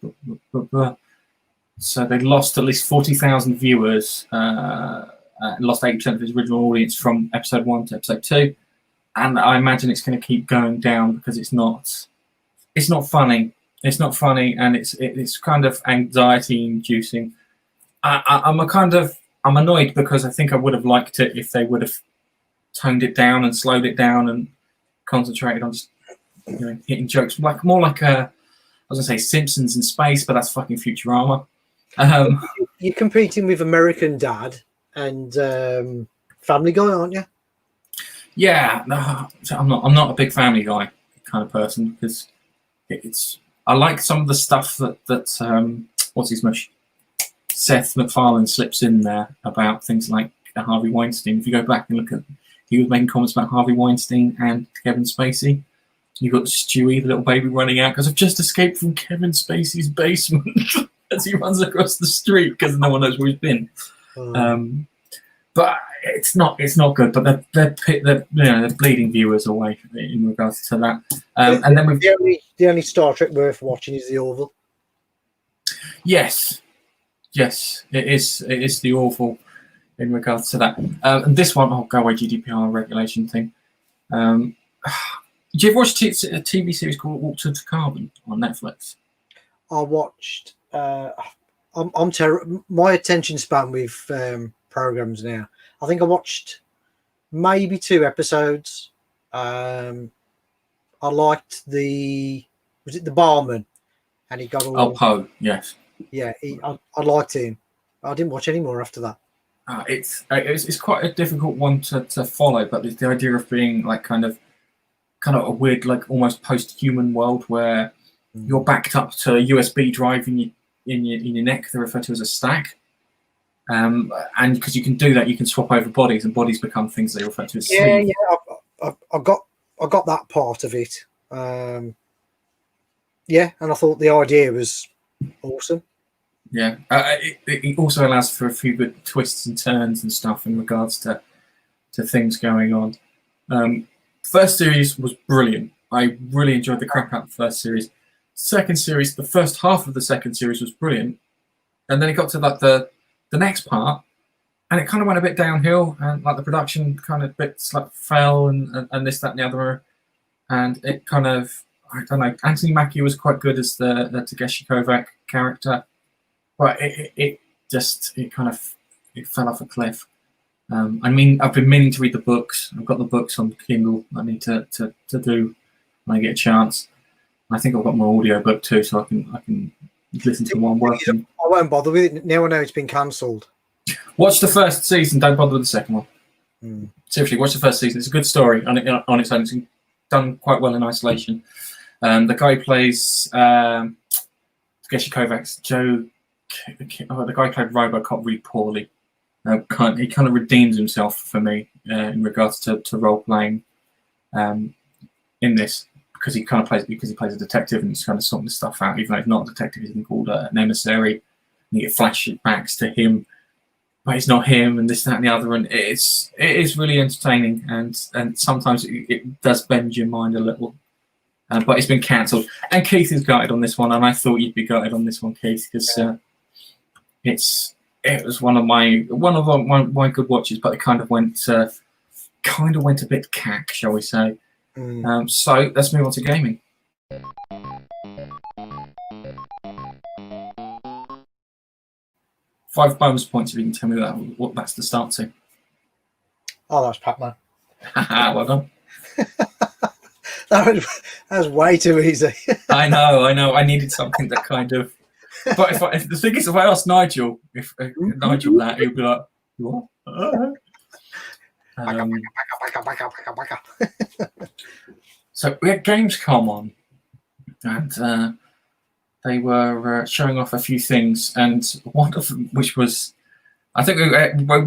So they lost at least 40,000 viewers, lost 80% of its original audience from episode 1 to episode 2, and I imagine it's going to keep going down because it's not funny. It's not funny, and it's kind of anxiety inducing. I'm annoyed because I think I would have liked it if they would have toned it down and slowed it down and concentrated on just hitting jokes more like I was gonna say Simpsons in space, but that's fucking Futurama. You're competing with American Dad and Family Guy, aren't you? Yeah, no, I'm not a big Family Guy kind of person because I like some of the stuff that what's his mush Seth MacFarlane slips in there about things like Harvey Weinstein. If you go back and look at, he was making comments about Harvey Weinstein and Kevin Spacey. You've got Stewie, the little baby, running out because I've just escaped from Kevin Spacey's basement as he runs across the street because no one knows where he's been. But it's not good. But they're bleeding viewers away in regards to that. And then we've the only Star Trek worth watching is the Orville. Yes, it is. It is the Orville in regards to that. And this one, go away GDPR regulation thing. Did you ever watch a TV series called Altered Carbon on Netflix? I watched. I'm terrible. My attention span with programs now. I think I watched maybe 2 episodes. I liked was it the barman, and he got all. Poe, yes. Yeah, I liked him. I didn't watch any more after that. It's quite a difficult one to follow, but it's the idea of being like kind of a weird, like almost post-human world where you're backed up to a USB drive in your neck. They're referred to as a stack, and because you can do that, you can swap over bodies, and bodies become things they refer to as sleep. Yeah. I got that part of it. Yeah, and I thought the idea was awesome. Yeah, it also allows for a few good twists and turns and stuff in regards to things going on. First series was brilliant. I really enjoyed the crap out of the first series. Second series, the first half of the second series was brilliant, and then it got to like the next part, and it kind of went a bit downhill, and like the production kind of bits like fell and this, that, and the other, and it kind of, I don't know. Anthony Mackie was quite good as the Takeshi Kovac character, but it fell off a cliff. I mean, I've been meaning to read the books. I've got the books on Kindle. I need to do when I get a chance. I think I've got my audio book too, so I can listen to one working. I won't bother with it now. I know it's been cancelled. Watch the first season. Don't bother with the second one. Seriously, watch the first season. It's a good story on its own. It's done quite well in isolation. The guy who plays Takeshi Kovac's Joe. The guy who played RoboCop really poorly. He kind of redeems himself for me in regards to role playing in this because he plays a detective and he's kind of sorting this stuff out. Even though he's not a detective, he's been called an emissary. And you get flashbacks to him but it's not him, and this, that, and the other, and it is really entertaining, and sometimes it does bend your mind a little. But it's been cancelled, and Keith is gutted on this one, and I thought you'd be gutted on this one, Keith, because it was one of my good watches, but it kind of went a bit cack, shall we say? So let's move on to gaming. 5 bonus points if you can tell me what that's the start to. Oh, that's Pac-Man. Well done. That was way too easy. I know. I needed something that kind of. But if the thing is, if I asked Nigel, Nigel that, he'd be like, "What?" So we had Gamescom on, and they were showing off a few things, and one of them, which was, I think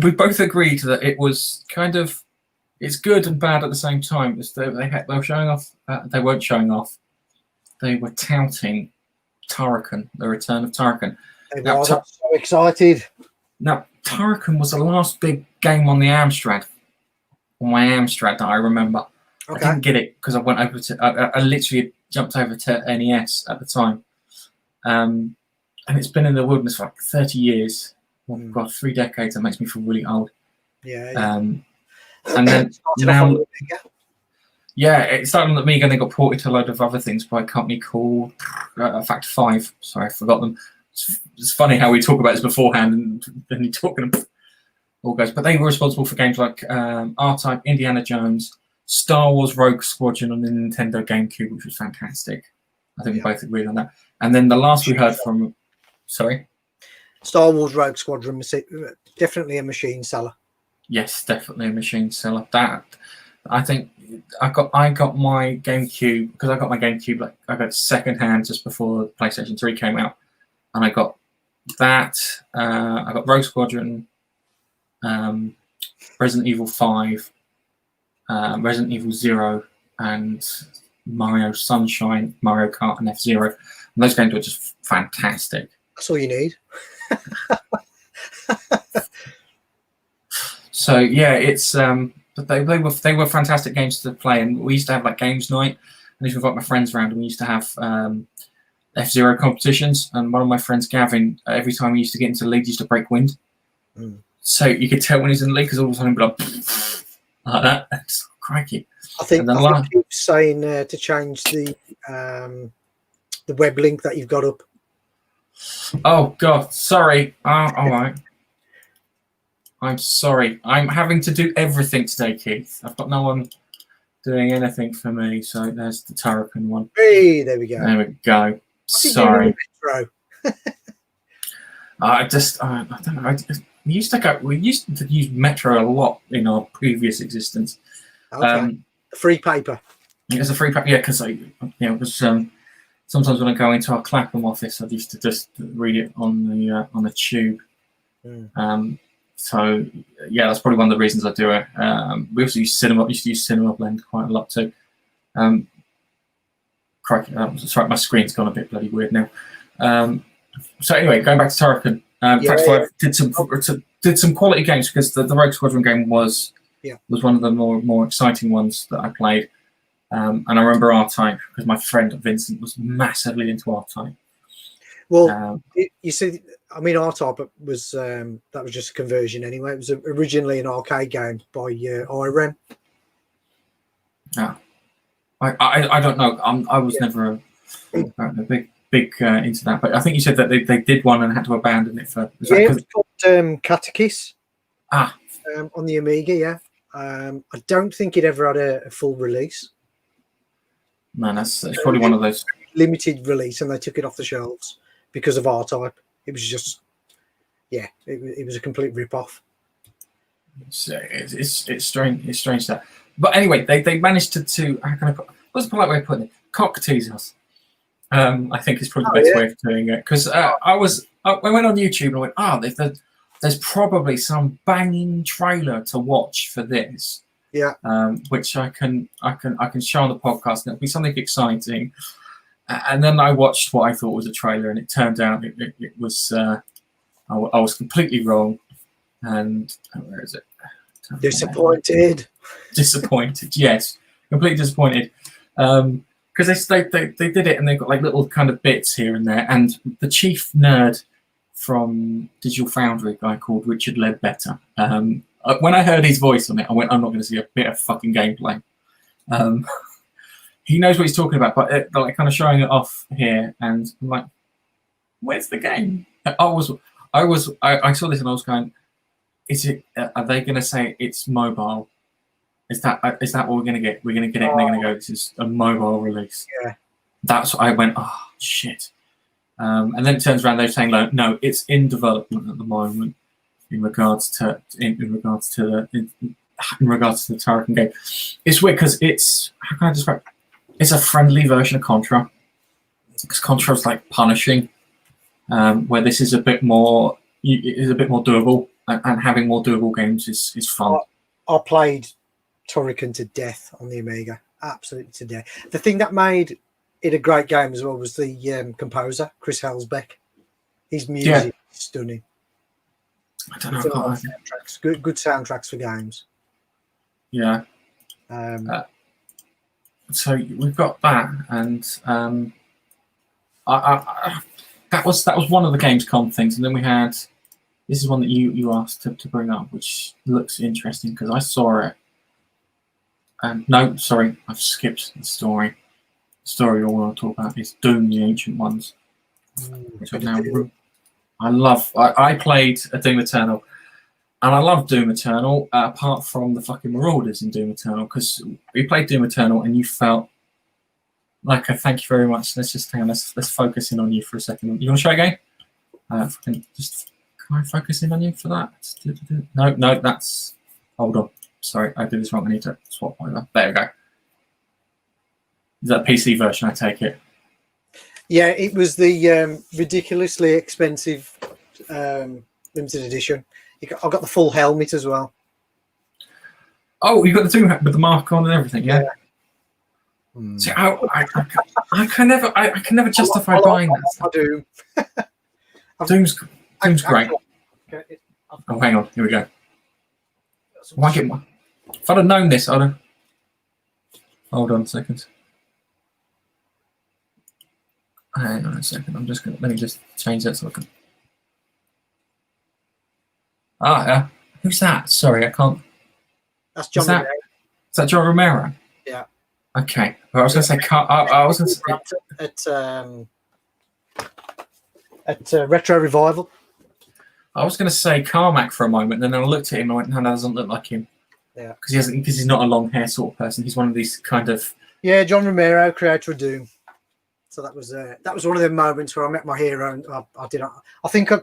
we both agreed that it was kind of. It's good and bad at the same time. They were showing off. They weren't showing off. They were touting Turrican, the return of Turrican. I'm so excited. Now, Turrican was the last big game on the Amstrad. On my Amstrad that I remember. Okay. I didn't get it because I went over to. I literally jumped over to NES at the time, and it's been in the wilderness for like 30 years. Oh God, 3 decades. That makes me feel really old. Yeah. And then now, it started on the Amiga and then got ported to a load of other things by a company called Factor 5. Sorry, I forgot them. It's funny how we talk about this beforehand and then you talk and all goes. But they were responsible for games like R-Type, Indiana Jones, Star Wars Rogue Squadron on the Nintendo GameCube, which was fantastic. I think we both agreed on that. And then the last we heard from, sorry? Star Wars Rogue Squadron, definitely a machine seller. Yes, definitely a machine seller. That I think I got my GameCube because I got my GameCube like I got it second hand just before PlayStation 3 came out, and I got that. I got Rogue Squadron, Resident Evil 5, Resident Evil 0, and Mario Sunshine, Mario Kart, and F-Zero. And those games were just fantastic. That's all you need. So yeah, it's but they were fantastic games to play, and we used to have like games night, and if we got my friends around, and we used to have F-Zero competitions. And one of my friends, Gavin, every time he used to get into the league, he used to break wind. So you could tell when he's in the league because all of a sudden he'd be like that. It's crikey. I think you're saying to change the web link that you've got up. Oh God, sorry. All right. I'm sorry. I'm having to do everything today, Keith. I've got no one doing anything for me. So there's the Turrican one. Hey, there we go. There we go. Sorry. I don't know. We used to use Metro a lot in our previous existence. Okay. Free paper. It's a free paper. Yeah, because it was sometimes when I go into our Clapham office, I used to just read it on the tube. So yeah, that's probably one of the reasons I do it. We also used to use Cinema Blend quite a lot too. Crikey, sorry, my screen's gone a bit bloody weird now. So anyway, going back to Turrican, Factor 5 did some quality games because the Rogue Squadron game was one of the more exciting ones that I played. And I remember R-Type because my friend Vincent was massively into R-Type. Well, you see, I mean, R-Type was that was just a conversion anyway. It was originally an arcade game by IREM. Yeah, I don't know. I was never a big into that, but I think you said that they did one and had to abandon it for. It was called Catechis. On the Amiga, yeah. I don't think it ever had a full release. Man, that's probably one of those limited release, and they took it off the shelves because of R-Type. It was just, it was a complete rip-off. It's strange. It's strange that. But anyway, they managed to how can I put? What's the polite way of putting it? Cock tease us. I think is probably the best way of doing it because I went on YouTube and I went, there's probably some banging trailer to watch for this. Yeah. Which I can show on the podcast, and it'll be something exciting. And then I watched what I thought was a trailer, and it turned out it was I was completely wrong. and where is it? Disappointed. Disappointed. Yes, completely disappointed. Because they did it and they've got like little kind of bits here and there. And the chief nerd from Digital Foundry, a guy called Richard Ledbetter, when I heard his voice on it, I went, I'm not going to see a bit of fucking gameplay. He knows what he's talking about, but they're like kind of showing it off here, and I'm like, where's the game? I saw this and I was going, is it? Are they going to say it's mobile? Is that what we're going to get? We're going to get it, and they're going to go, this is a mobile release. Yeah. That's what I went, oh shit. And then it turns around, they're saying, like, no, it's in development at the moment in regards to the Turrican game. It's weird because it's, how can I describe it? It's a friendly version of Contra. Because Contra's like punishing, where this is a bit more doable, and having more doable games is fun. I played Turrican to death on the Amiga, absolutely to death. The thing that made it a great game as well was the composer, Chris Helsbeck. His music is stunning. I don't know. Soundtracks. Good soundtracks for games. Yeah. So we've got that, and that was one of the Gamescom things, and then we had, this is one that you asked to bring up, which looks interesting because I saw it. No, sorry, I've skipped the story. The story I want to talk about is Doom: The Ancient Ones. Which I played a Doom Eternal, and I love Doom Eternal, apart from the fucking Marauders in Doom Eternal, because we played Doom Eternal and you felt like a thank you very much. Let's just hang on, let's focus in on you for a second. You want to show again? Can I focus in on you for that? No, that's, hold on. Sorry, I did this wrong. I need to swap over. There we go. Is that a PC version, I take it? Yeah, it was the ridiculously expensive limited edition. I got the full helmet as well. Oh, you got the Doom hat with the mark on and everything, yeah? See, I can never justify buying that. Doom. Doom's great. Oh, hang on, here we go. Why get one? If I'd have known this, I'd have. Hold on a second. Hang on a second. Let me just change that so I can. Yeah. Who's that? Sorry, I can't. That's John Romero. Is that John Romero? Yeah. Okay. Well, I was going to say. I was going to say at Retro Revival. I was going to say Carmack for a moment, and then I looked at him and I went, "No, that doesn't look like him." Yeah. Because he's not a long hair sort of person. He's one of these kind of. Yeah, John Romero, creator of Doom. So that was one of the moments where I met my hero, and I didn't. I think I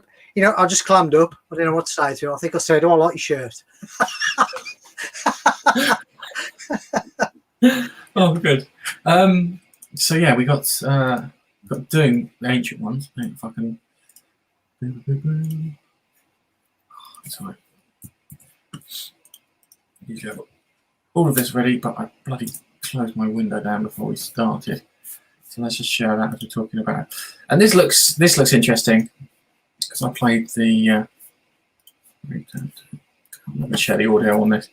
just clammed up. I didn't know what to say to him. I think I said, "Oh, I like your shirt." Oh, good. So yeah, we got Doom, the Ancient Ones. If I can. Sorry. Usually I've got all of this ready, but I bloody closed my window down before we started. So let's just share that as we're talking about it. And this looks interesting because I played the. I'm going to share the audio on this.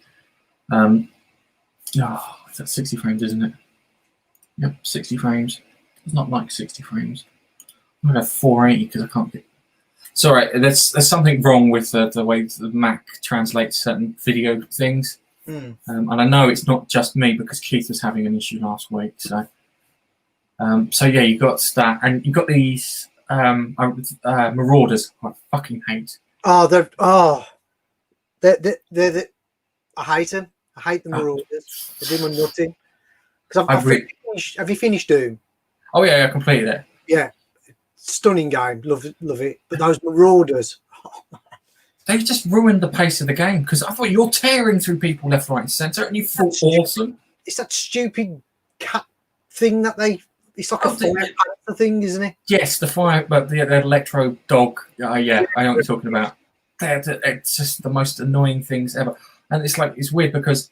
It's at 60 frames, isn't it? Yep, 60 frames. It's not like 60 frames. I'm going to have 480 because I can't get. Sorry, there's something wrong with the way the Mac translates certain video things. And I know it's not just me because Keith was having an issue last week. So yeah, you got that, and you got these Marauders. I fucking hate. They're I hate them. I hate the Marauders. They do my nothing. Have you finished Doom? Oh yeah, I completed it. Yeah, stunning game. Love it. But those Marauders. They've just ruined the pace of the game because I thought you're tearing through people left, right, and centre, and you fought awesome. It's that stupid cat thing that it's like a fire panther thing, isn't it? Yes, the fire, but the electro dog. Yeah, I know what you're talking about. It's just the most annoying things ever, and it's weird because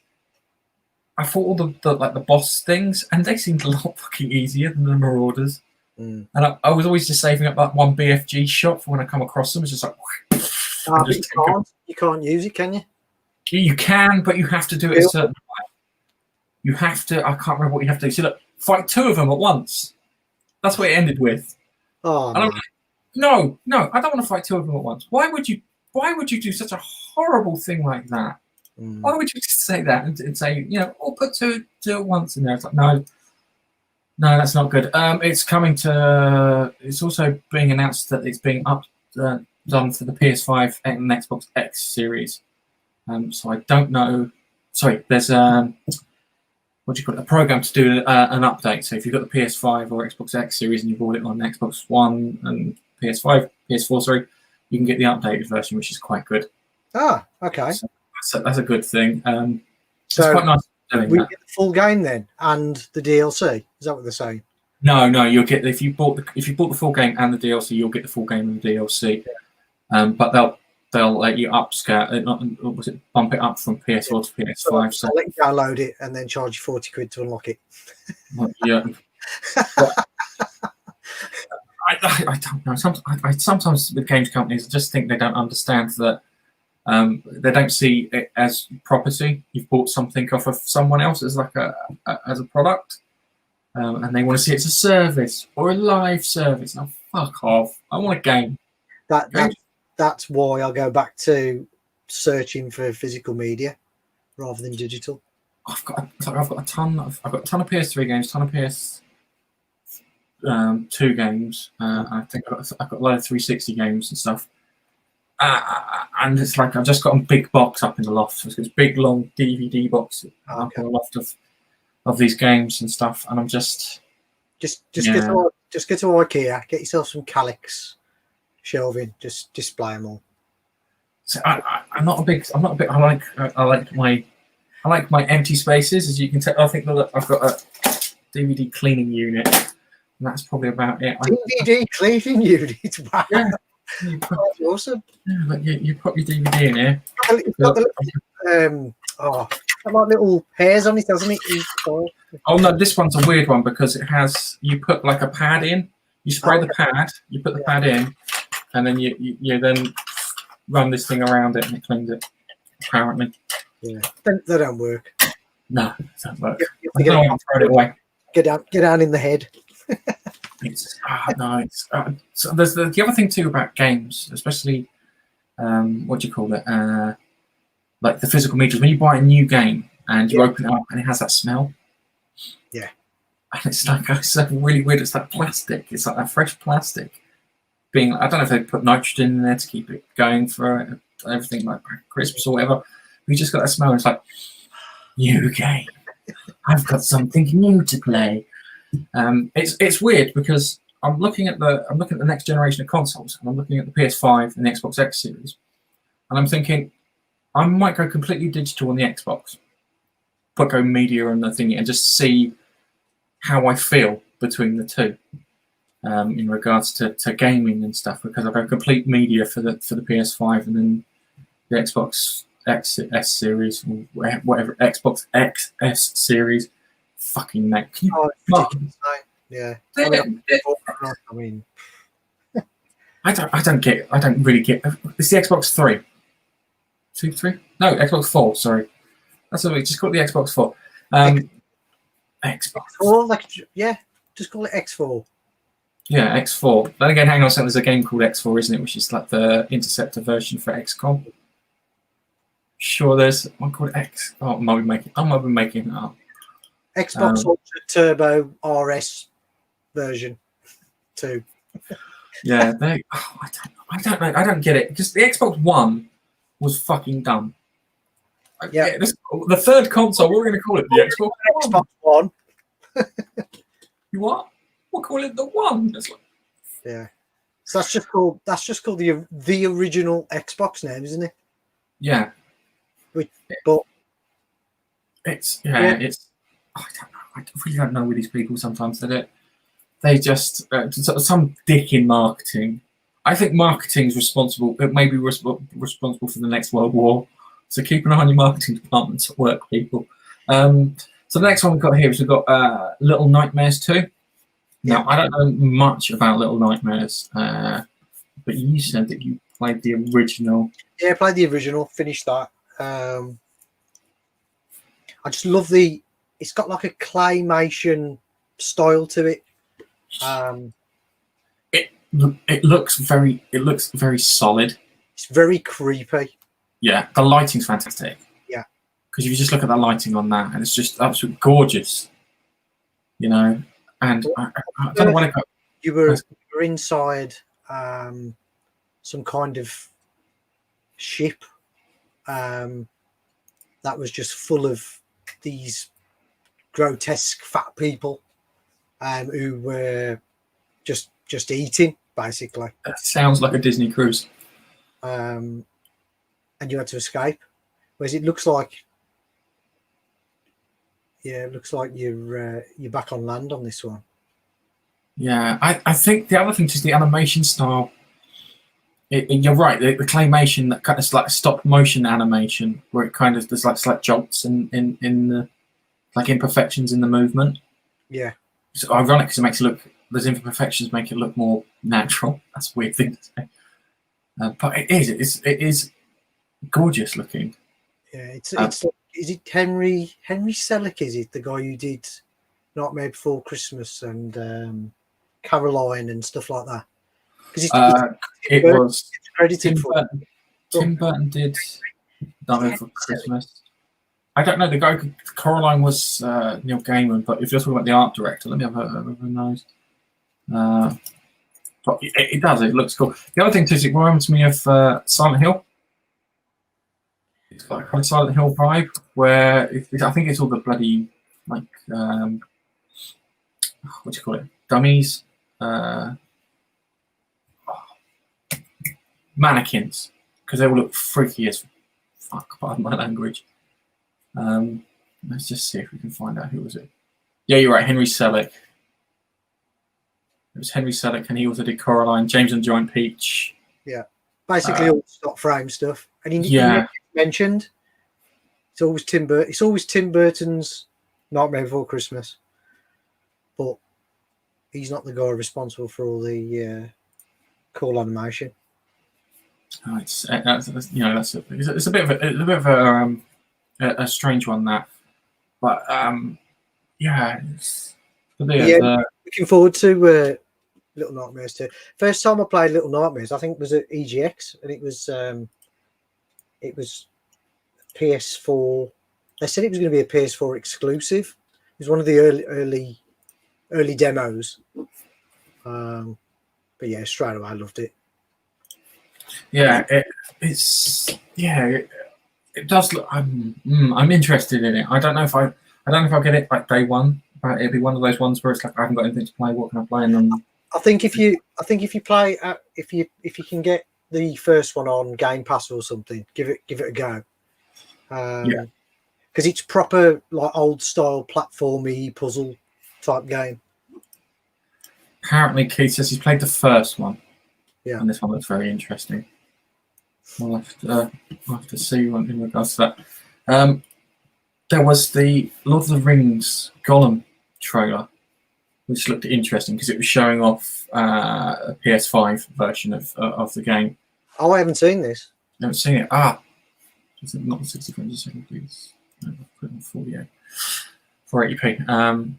I fought all the boss things, and they seemed a lot fucking easier than the Marauders. And I was always just saving up that one BFG shot for when I come across them. It's just like. You you can't use it, can you? You can, but you have to do it a certain way. You have to. I can't remember what you have to do. So look, fight 2 of them at once. That's what it ended with. Oh, And I'm like, no, I don't want to fight 2 of them at once. Why would you do such a horrible thing like that? Why would you just say that and say, put two at once in there? It's like, no, that's not good. It's coming to. It's also being announced that it's being done for the PS5 and Xbox X series. So I don't know. Sorry, there's a program to do an update. So if you've got the PS5 or Xbox X series and you bought it on Xbox One and PS4, sorry, you can get the updated version, which is quite good. Ah, okay. So that's a good thing. So it's quite nice doing we that. get the full game then and the DLC. Is that what they're saying? No, you'll get if you bought the full game and the DLC, you'll get the full game and the DLC. But they'll let you upscale, bump it up from PS4 to PS5. So I'll let you download it and then charge you 40 quid to unlock it. Yeah. I don't know. Sometimes with games companies, I just think they don't understand that they don't see it as property. You've bought something off of someone else as like as a product, and they want to see it's a service or a live service. Now, fuck off! I want a game. That's why I go back to searching for physical media rather than digital. I've got a ton of PS3 games, ton of PS2 games. I think I've got a lot of 360 games and stuff. And it's like I've just got a big box up in the loft. So it's this big long DVD box up in the loft of these games and stuff. And I'm just get to IKEA, get yourself some Calyx shelving, just display them all. So I'm not a big. I like my empty spaces, as you can tell. I think that I've got a DVD cleaning unit, and that's probably about it. DVD cleaning unit. Wow. Yeah. That's awesome. Yeah, but you put your DVD in here. It's got like little hairs on it, doesn't it? Oh no, this one's a weird one because it has. You put like a pad in. You spray the pad. You put the pad in, and then you then run this thing around it and it cleans it. Apparently. Yeah, they don't work. No, it doesn't work. I don't want to throw it away. Get down in the head. So there's the other thing too about games, especially what do you call it? Like the physical media. When you buy a new game and you open it up and it has that smell. Yeah. And it's like so really weird. It's like plastic. It's like that fresh plastic. I don't know if they put nitrogen in there to keep it going for everything like crisps or whatever. We just got that smell. And it's like new game. I've got something new to play. It's weird because I'm looking at the next generation of consoles, and I'm looking at the PS5 and the Xbox X series, and I'm thinking I might go completely digital on the Xbox, but go media on the thingy, and just see how I feel between the two in regards to gaming and stuff. Because I go complete media for the PS5 and then the Xbox S series, or whatever Xbox XS series. Fucking neck. Yeah. I don't really get. It's the Xbox 3. 3? No, Xbox 4. Sorry, that's what we just call it, the Xbox 4. Xbox 4, just call it X4. Yeah, X4. Then again, hang on a second. There's a game called X4, isn't it? Which is like the Interceptor version for XCOM. Sure, there's one called X. Oh, I might be making it up. Xbox Ultra Turbo RS version 2. Yeah, I don't know. I don't get it because the Xbox One was fucking dumb. Yeah, the third console. What are we going to call it? The Xbox One. What? We'll call it the One. Yeah. So that's just called the original Xbox name, isn't it? Yeah. But it's it's. I don't know. I really don't know with these people. Sometimes they just some dick in marketing. I think marketing is responsible. It may be responsible for the next World War. So keep an eye on your marketing departments at work, people. So the next one we've got here is we've got Little Nightmares 2. Now I don't know much about Little Nightmares, but you said that you played the original. Yeah, I played the original, finished that. I just love the. It's got like a claymation style to it. It looks very solid. It's very creepy. Yeah, the lighting's fantastic. Yeah, because if you just look at the lighting on that, and it's just absolutely gorgeous. You know, and I don't know what it got. You were inside some kind of ship that was just full of these grotesque fat people who were just eating, basically. That sounds like a Disney cruise. And you had to escape. Whereas it looks like, it looks like you're back on land on this one. Yeah, I think the other thing is the animation style. You're right. The claymation, that kind of like stop motion animation, where it kind of there's like slight jolts in the like imperfections in the movement. Yeah, it's ironic because it makes it look. Those imperfections make it look more natural. That's a weird thing to say, but it is gorgeous looking. Yeah, it's is it Henry Selick? Is it the guy who did Nightmare Before Christmas and Caroline and stuff like that? Because it was credited for Tim Burton did Nightmare Before Christmas. I don't know. The guy Coraline was Neil Gaiman, but if you're talking about the art director, let me have a nose. But it does. It looks cool. The other thing too is it reminds me of Silent Hill. It's got a kind of Silent Hill vibe where I think it's all the bloody like what do you call it? Dummies, mannequins, because they all look freaky as fuck. Pardon my language. Let's just see if we can find out who was it. Yeah, you're right. Henry Selick. It was Henry Selick, and he also did Coraline, James and Giant Peach. Yeah, basically all stop frame stuff. And he mentioned it's always Tim Burton. It's always Tim Burton's Nightmare Before Christmas, but he's not the guy responsible for all the cool animation. Oh, it's a bit of a strange one, that, but looking forward to Little Nightmares too. First time I played Little Nightmares, I think was at EGX, and it was PS4. They said it was going to be a PS4 exclusive. It was one of the early demos. But yeah, straight away I loved it. Yeah, it does look. I'm interested in it. I don't know if I'll get it like day one, but it'll be one of those ones where it's like I haven't got anything to play. What can I play? And then I think if you play if you can get the first one on Game Pass or something, give it a go. Because it's proper like old style platformy puzzle type game. Apparently, Keith says he's played the first one. Yeah, and this one looks very interesting. We'll have to see what in regards to that. There was the Lord of the Rings Gollum trailer, which looked interesting because it was showing off a PS5 version of the game. Oh, I haven't seen this. I haven't seen it. Is it not 60 frames a second, please? No, I've put it on 48, 480p.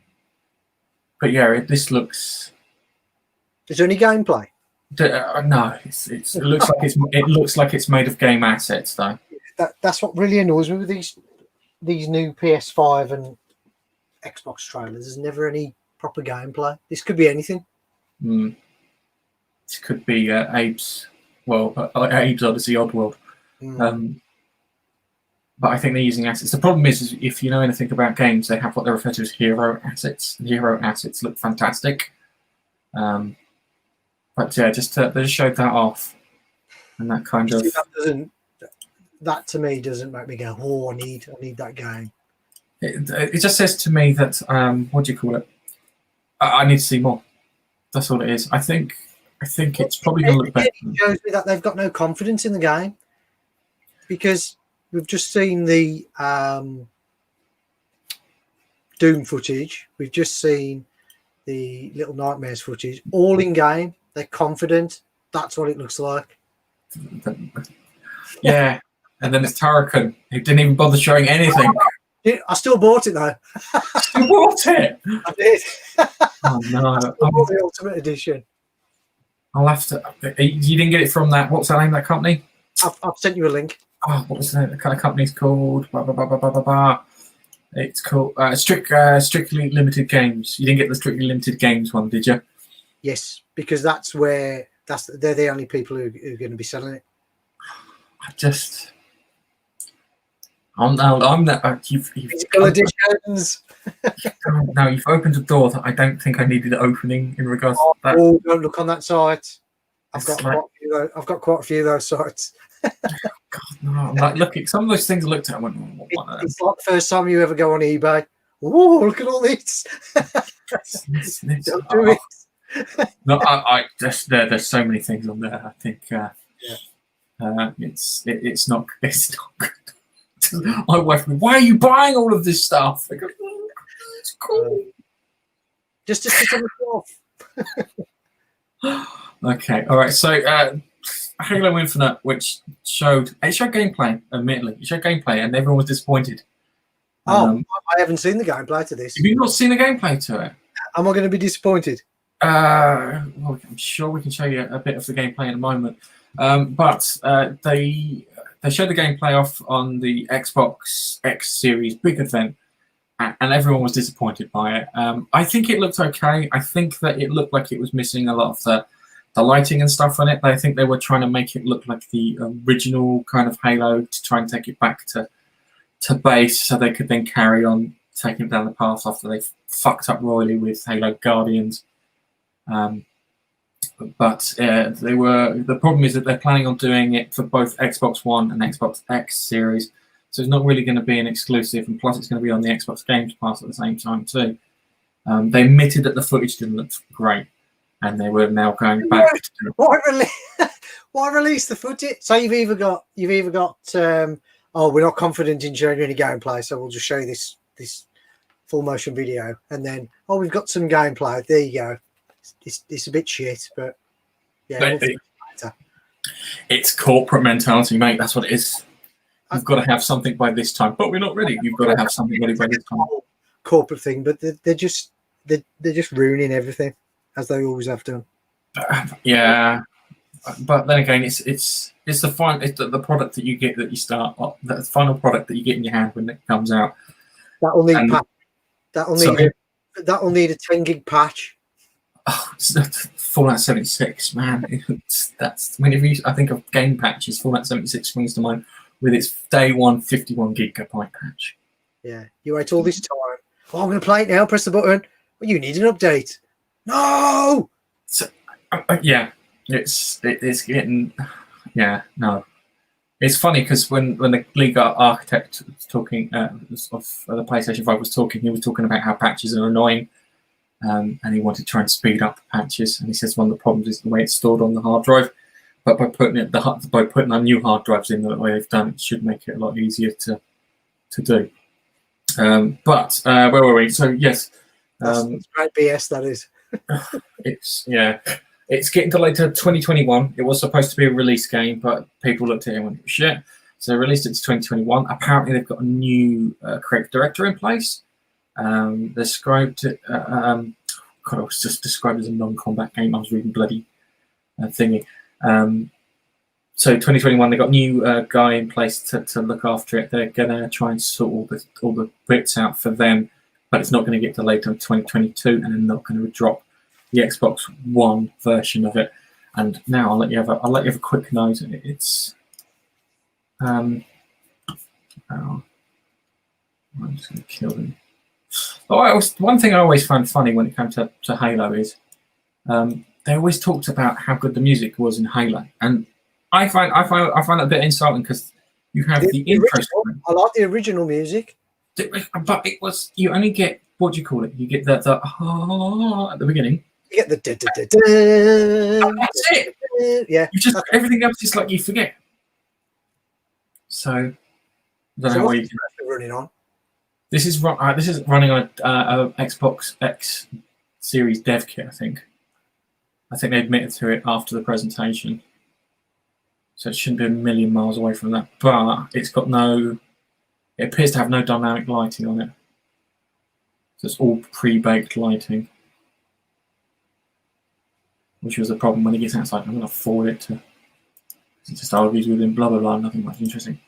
But yeah, this looks. Is there any gameplay? No, it looks like it's made of game assets though. That's what really annoys me with these new PS5 and Xbox trailers. There's never any proper gameplay. This could be anything. This could be Abe's Odyssey Oddworld. But I think they're using assets. The problem is if you know anything about games, they have what they refer to as hero assets. The hero assets look fantastic. But yeah, they just showed that off, and that kind of that to me doesn't make me go, oh, I need that game. It just says to me that what do you call it? I need to see more. That's all it is. I think it's probably going to look better. It shows me that they've got no confidence in the game, because we've just seen the Doom footage. We've just seen the Little Nightmares footage, all in game. They're confident. That's what it looks like. Yeah, and then it's Turrican, who didn't even bother showing anything. Yeah, I still bought it though. You bought it? I did. Oh no! I bought the Ultimate Edition. I'll have to. You didn't get it from that. What's the name of that company? I've sent you a link. Oh, what was the kind of company's called? Blah, blah, blah, blah, blah, blah, blah. It's called Strictly Limited Games. You didn't get the Strictly Limited Games one, did you? Yes, because they're the only people who are going to be selling it. I'm that. You've Physical editions. no, you've opened a door that I don't think I needed opening in regards to that. Oh, don't look on that site. I've It's got like- quite a few of those sites. God, no, I'm like, look, some of those things I looked at, I went, oh, what are It's like the first time you ever go on eBay. Oh, look at all this! these? Don't do it. No, I just there's so many things on there. I think it's not good. My wife, why are you buying all of this stuff? I go, oh, it's cool. Just to stick on the shelf. Okay, all right. So Halo Infinite, which showed gameplay. Admittedly, it showed gameplay, and everyone was disappointed. I haven't seen the gameplay to this. Have you not seen the gameplay to it? Am I going to be disappointed? Well, I'm sure we can show you a bit of the gameplay in a moment. But they showed the gameplay off on the Xbox X Series big event, and everyone was disappointed by it. I think it looked okay. I think that it looked like it was missing a lot of the lighting and stuff on it. I think they were trying to make it look like the original kind of Halo to try and take it back to base, so they could then carry on taking it down the path after they fucked up royally with Halo Guardians. But the problem is that they're planning on doing it for both Xbox One and Xbox X Series, so it's not really going to be an exclusive, and plus it's going to be on the Xbox Games Pass at the same time too. They admitted that the footage didn't look great, and they were now going back to Why release the footage? So you've either got we're not confident in showing you any gameplay, so we'll just show you this full motion video, and then we've got some gameplay. There you go. It's a bit shit, but yeah. It's corporate mentality, mate. That's what it is. You've got to have something by this time, but we're not ready. You've got to have something ready by this time. Corporate thing, but they're just ruining everything, as they always have done. Yeah, but then again, it's the product that you get, that you start, the final product that you get in your hand when it comes out. That'll need a 10 gig patch. Oh, Fallout 76, man. That's whenever I think of game patches, Fallout 76 springs to mind with its day one 51 gigabyte patch. Yeah, you wait all this time. Oh, I'm going to play it now. Press the button. Well, you need an update. No. So, yeah, it's getting. Yeah, no. It's funny because when the lead architect was talking of the PlayStation 5 was talking, he was talking about how patches are annoying. And he wanted to try and speed up the patches, and he says one of the problems is the way it's stored on the hard drive. But by putting our new hard drives in the way they've done, it should make it a lot easier to do. But where were we? So yes, that's great BS. That is. It's getting delayed to 2021. It was supposed to be a release game, but people looked at it and went, shit. So they released it to 2021. Apparently, they've got a new creative director in place. Described it. God, it was just described as a non-combat game. I was reading bloody thingy. So 2021, they got a new guy in place to look after it. They're gonna try and sort all the bits out for them, but it's not going to get delayed until 2022, and they're not going to drop the Xbox One version of it. And now I'll let you have a quick nose at it. It's I'm just going to kill them. One thing I always found funny when it comes to Halo is they always talked about how good the music was in Halo, and I find that a bit insulting because you have the intro. I like the original music, but it was, you only get, what do you call it? You get the at the beginning. You get the That's it. Yeah. You just, everything else is like you forget. So I don't know why you running on. This is running on a Xbox X Series dev kit, I think. I think they admitted to it after the presentation. so it shouldn't be a million miles away from that. But it's got no. It appears to have no dynamic lighting on it, so it's all pre-baked lighting, which was a problem when it gets outside. I'm going to forward it to. It just argues with him. Blah blah blah. Nothing much interesting.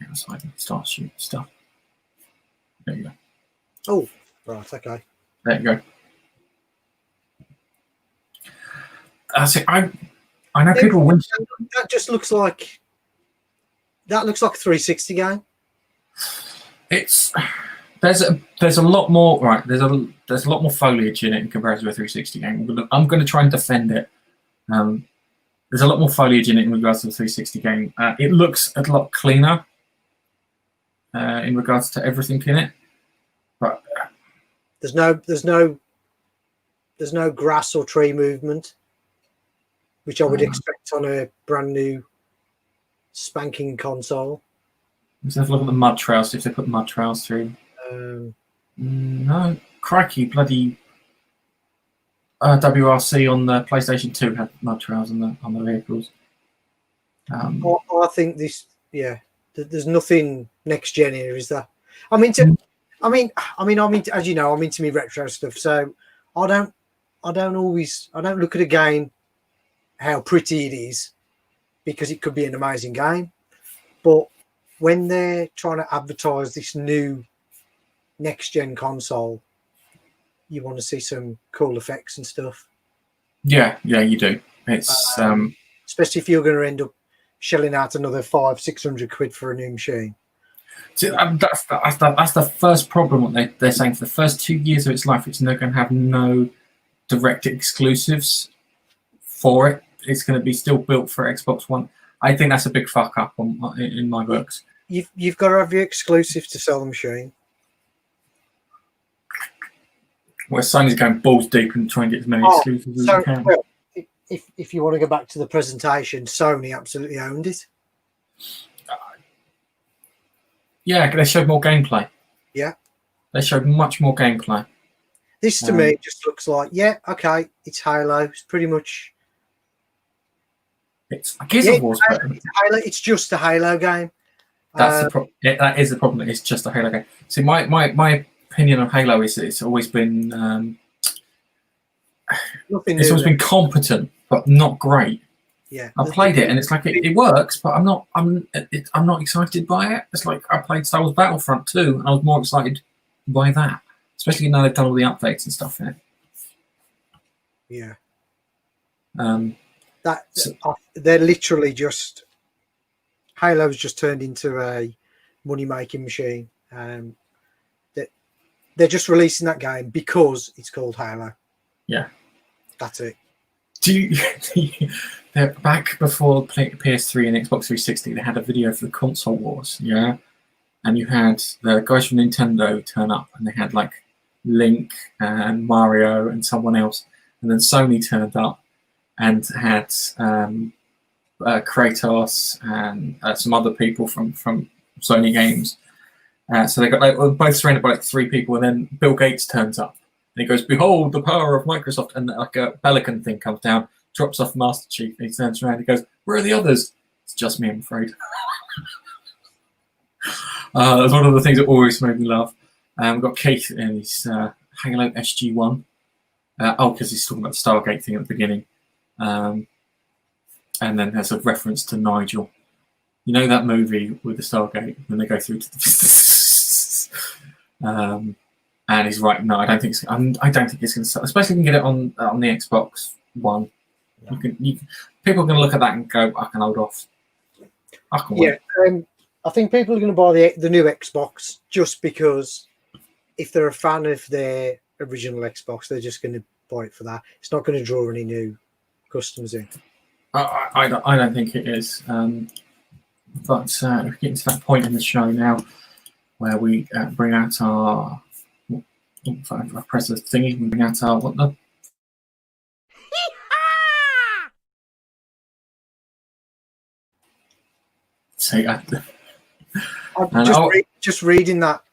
Get outside and start shooting stuff. There you go. Oh, right, okay. There you go. I know people win. That just looks like a 360 game. There's a lot more right. There's a lot more foliage in it in comparison to a 360 game. I'm going to try and defend it. There's a lot more foliage in it in regards to the 360 game. It looks a lot cleaner in regards to everything in it. But there's no grass or tree movement, which I would expect on a brand new spanking console. Let's have a look at the mud trails, see if they put mud trails through. No, crikey, bloody WRC on the PlayStation 2 had mud trails on the vehicles. I think this, there's nothing next gen here, is there? I mean, as you know, I'm into me retro stuff, so I don't look at a game how pretty it is, because it could be an amazing game, but when they're trying to advertise this new next gen console, you want to see some cool effects and stuff. Yeah, you do. It's especially if you're going to end up shelling out another 500-600 quid for a new machine. See, that's the first problem. What they're saying, for the first 2 years of its life, it's not going to have no direct exclusives for it. It's going to be still built for Xbox One. I think that's a big fuck up in my books. You've got to have your exclusive to sell the machine. Well, Sony's going balls deep and trying to get as many exclusives as they can. Well, if you want to go back to the presentation, Sony absolutely owned it. Yeah, they showed more gameplay. Yeah. They showed much more gameplay. This to me just looks like, okay, it's Halo. It's pretty much... It's Gears of War. It's just a Halo game. That's the problem. That is the problem. It's just a Halo game. See, my opinion on Halo is that it's always been always been competent, but not great. Yeah, I played it and it's like it works, but I'm not excited by it. It's like I played Star Wars Battlefront 2 and I was more excited by that, especially now they've done all the updates and stuff in it. Yeah. They're literally just Halo's just turned into a money-making machine. They're just releasing that game because it's called Halo. Yeah, that's it. They're back before PS3 and Xbox 360. They had a video for the console wars, yeah, and you had the guys from Nintendo turn up, and they had like Link and Mario and someone else, and then Sony turned up and had Kratos and some other people from Sony games. So they got both surrounded by like 3 people, and then Bill Gates turns up and he goes, "Behold the power of Microsoft!" And like a pelican thing comes down, drops off Master Chief, and he turns around and he goes, "Where are the others?" It's just me, I'm afraid. That's one of the things that always made me laugh. We've got Keith in his Halo SG1. Because he's talking about the Stargate thing at the beginning. And then there's a reference to Nigel. You know that movie with the Stargate when they go through to the and he's right. No, I don't think it's going to sell. Especially if you can get it on the Xbox One. Yeah. People are going to look at that and go, "I can hold off." I can wait. I think people are going to buy the new Xbox just because if they're a fan of their original Xbox, they're just going to buy it for that. It's not going to draw any new customers in. I don't think it is. But we're getting to that point in the show now where we bring out our. I press the thingy. We bring out our what the. See, just reading that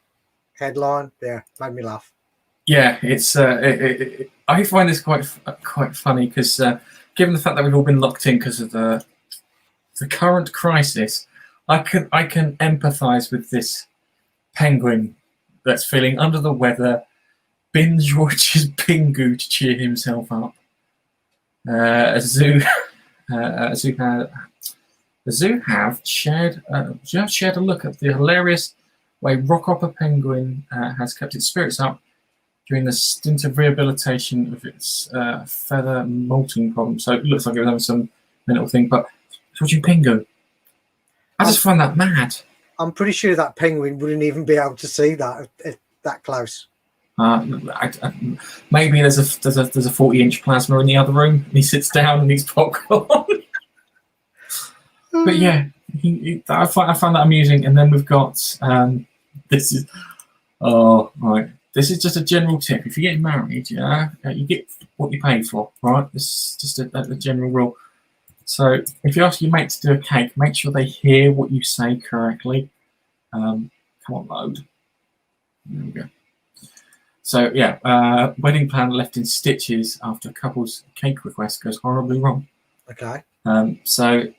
headline there made me laugh. Yeah, it's. I find this quite funny because given the fact that we've all been locked in because of the the current crisis, I can empathise with this penguin that's feeling under the weather, binge watches Pingu to cheer himself up. The zoo have shared a look at the hilarious way Rockhopper Penguin has kept its spirits up during the stint of rehabilitation of its feather molting problem. So it looks like it was having some mental thing, but it's watching Pingu. I just find that mad. I'm pretty sure that penguin wouldn't even be able to see that that close. Maybe there's a 40-inch plasma in the other room, and he sits down and eats popcorn. But yeah, I find that amusing. And then we've got this is just a general tip. If you're getting married, you get what you pay for, right? This is just a general rule. So if you ask your mate to do a cake, make sure they hear what you say correctly. Come on, load. There we go. So yeah, wedding plan left in stitches after couple's cake request goes horribly wrong. Okay. So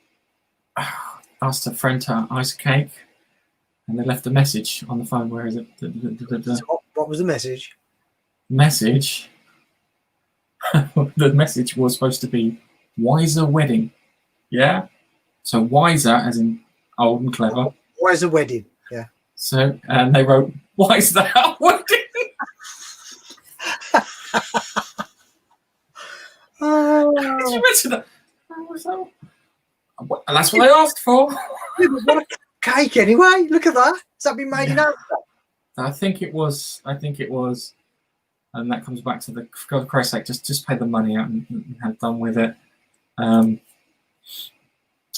asked a friend to ice a cake, and they left a message on the phone. Where is it? What was the message? Message. The message was supposed to be wiser wedding. Yeah. So wiser, as in old and clever. Wiser wedding. Yeah. So and they wrote wiser wedding. Did you mention that? That's what I asked for. What a cake anyway. Look at that. Has that been made in Africa? I think it was. And that comes back to the, for God's Christ's sake, just pay the money out and have done with it.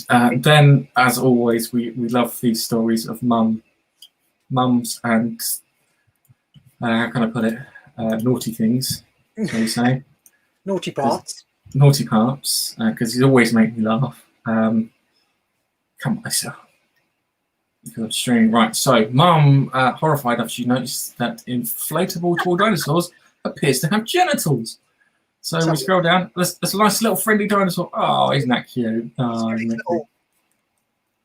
Then, as always, we love these stories of mums and how can I put it? Naughty things, shall we say? Naughty parts. Naughty parts, because he's always make me laugh. Come on, myself. Because I'm streaming. Right, so Mum, horrified after she noticed that inflatable tall dinosaurs appears to have genitals. So we scroll down. There's a nice little friendly dinosaur. Oh, isn't that cute? Oh, isn't that cute?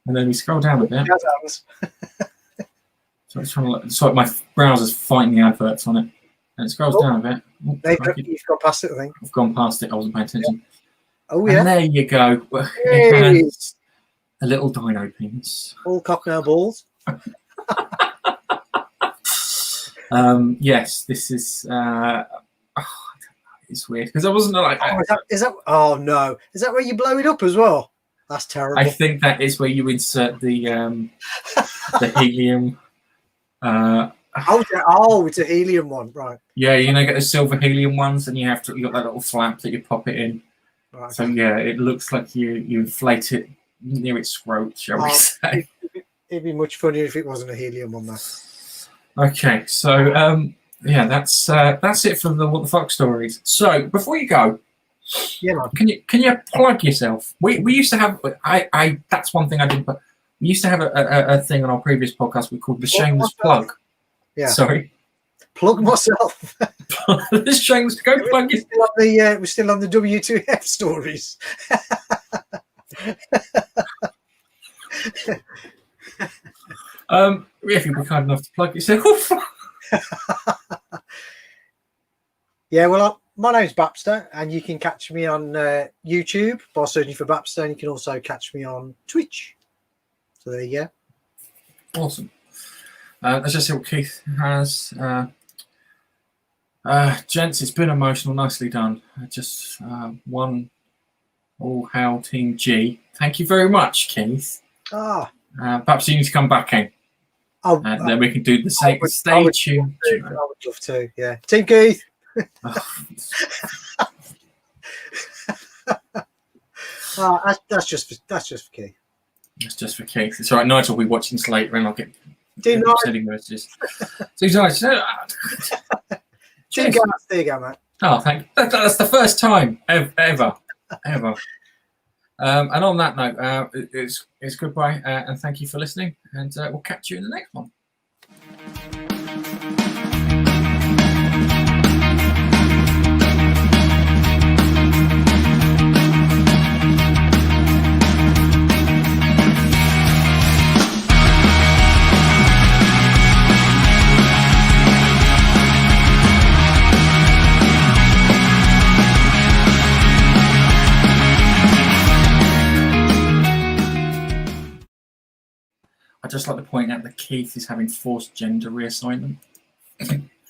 And then we scroll down a bit. So it's trying to look, so my browser's fighting the adverts on it. And it scrolls down a bit. You've gone past it, I think. I've gone past it. I wasn't paying attention. Oh, yeah. And there you go. It has a little dino penis. All cock and balls. Yes, this is. It's weird because I wasn't like. Is that? Oh no! Is that where you blow it up as well? That's terrible. I think that is where you insert the helium. It's a helium one, right? Yeah, get the silver helium ones, and you got that little flap that you pop it in. Right. So yeah, it looks like you inflate it near its throat, shall we say? It'd be much funnier if it wasn't a helium one, though. Okay, so yeah, that's it for the what the fuck stories. So before you go, yeah, man. Can you plug yourself? We used to have I that's one thing I didn't put. We used to have a thing on our previous podcast we called the shameless plug. Yeah. Sorry. Plug myself. The shameless go plug yourself. We're still on the W2F stories. If you'd be kind enough to plug yourself. Yeah, well, my name's Bapster, and you can catch me on YouTube by searching for Bapster, and you can also catch me on Twitch. So there you go. Awesome. Let's just see what Keith has. Gents, it's been emotional. Nicely done. Just one all hail Team G. Thank you very much, Keith. Perhaps you need to come back in. And then we can do the same. Stay tuned. I would love to. Yeah, Team Keith. That's just for Keith. That's just for Keith. It's all right. Nigel will be watching this later, and I'll get sending messages. So Nigel, there you go, mate. Oh, thank you. That's the first time ever. And on that note, it's goodbye, and thank you for listening, and we'll catch you in the next one. I'd just like to point out that Keith is having forced gender reassignment.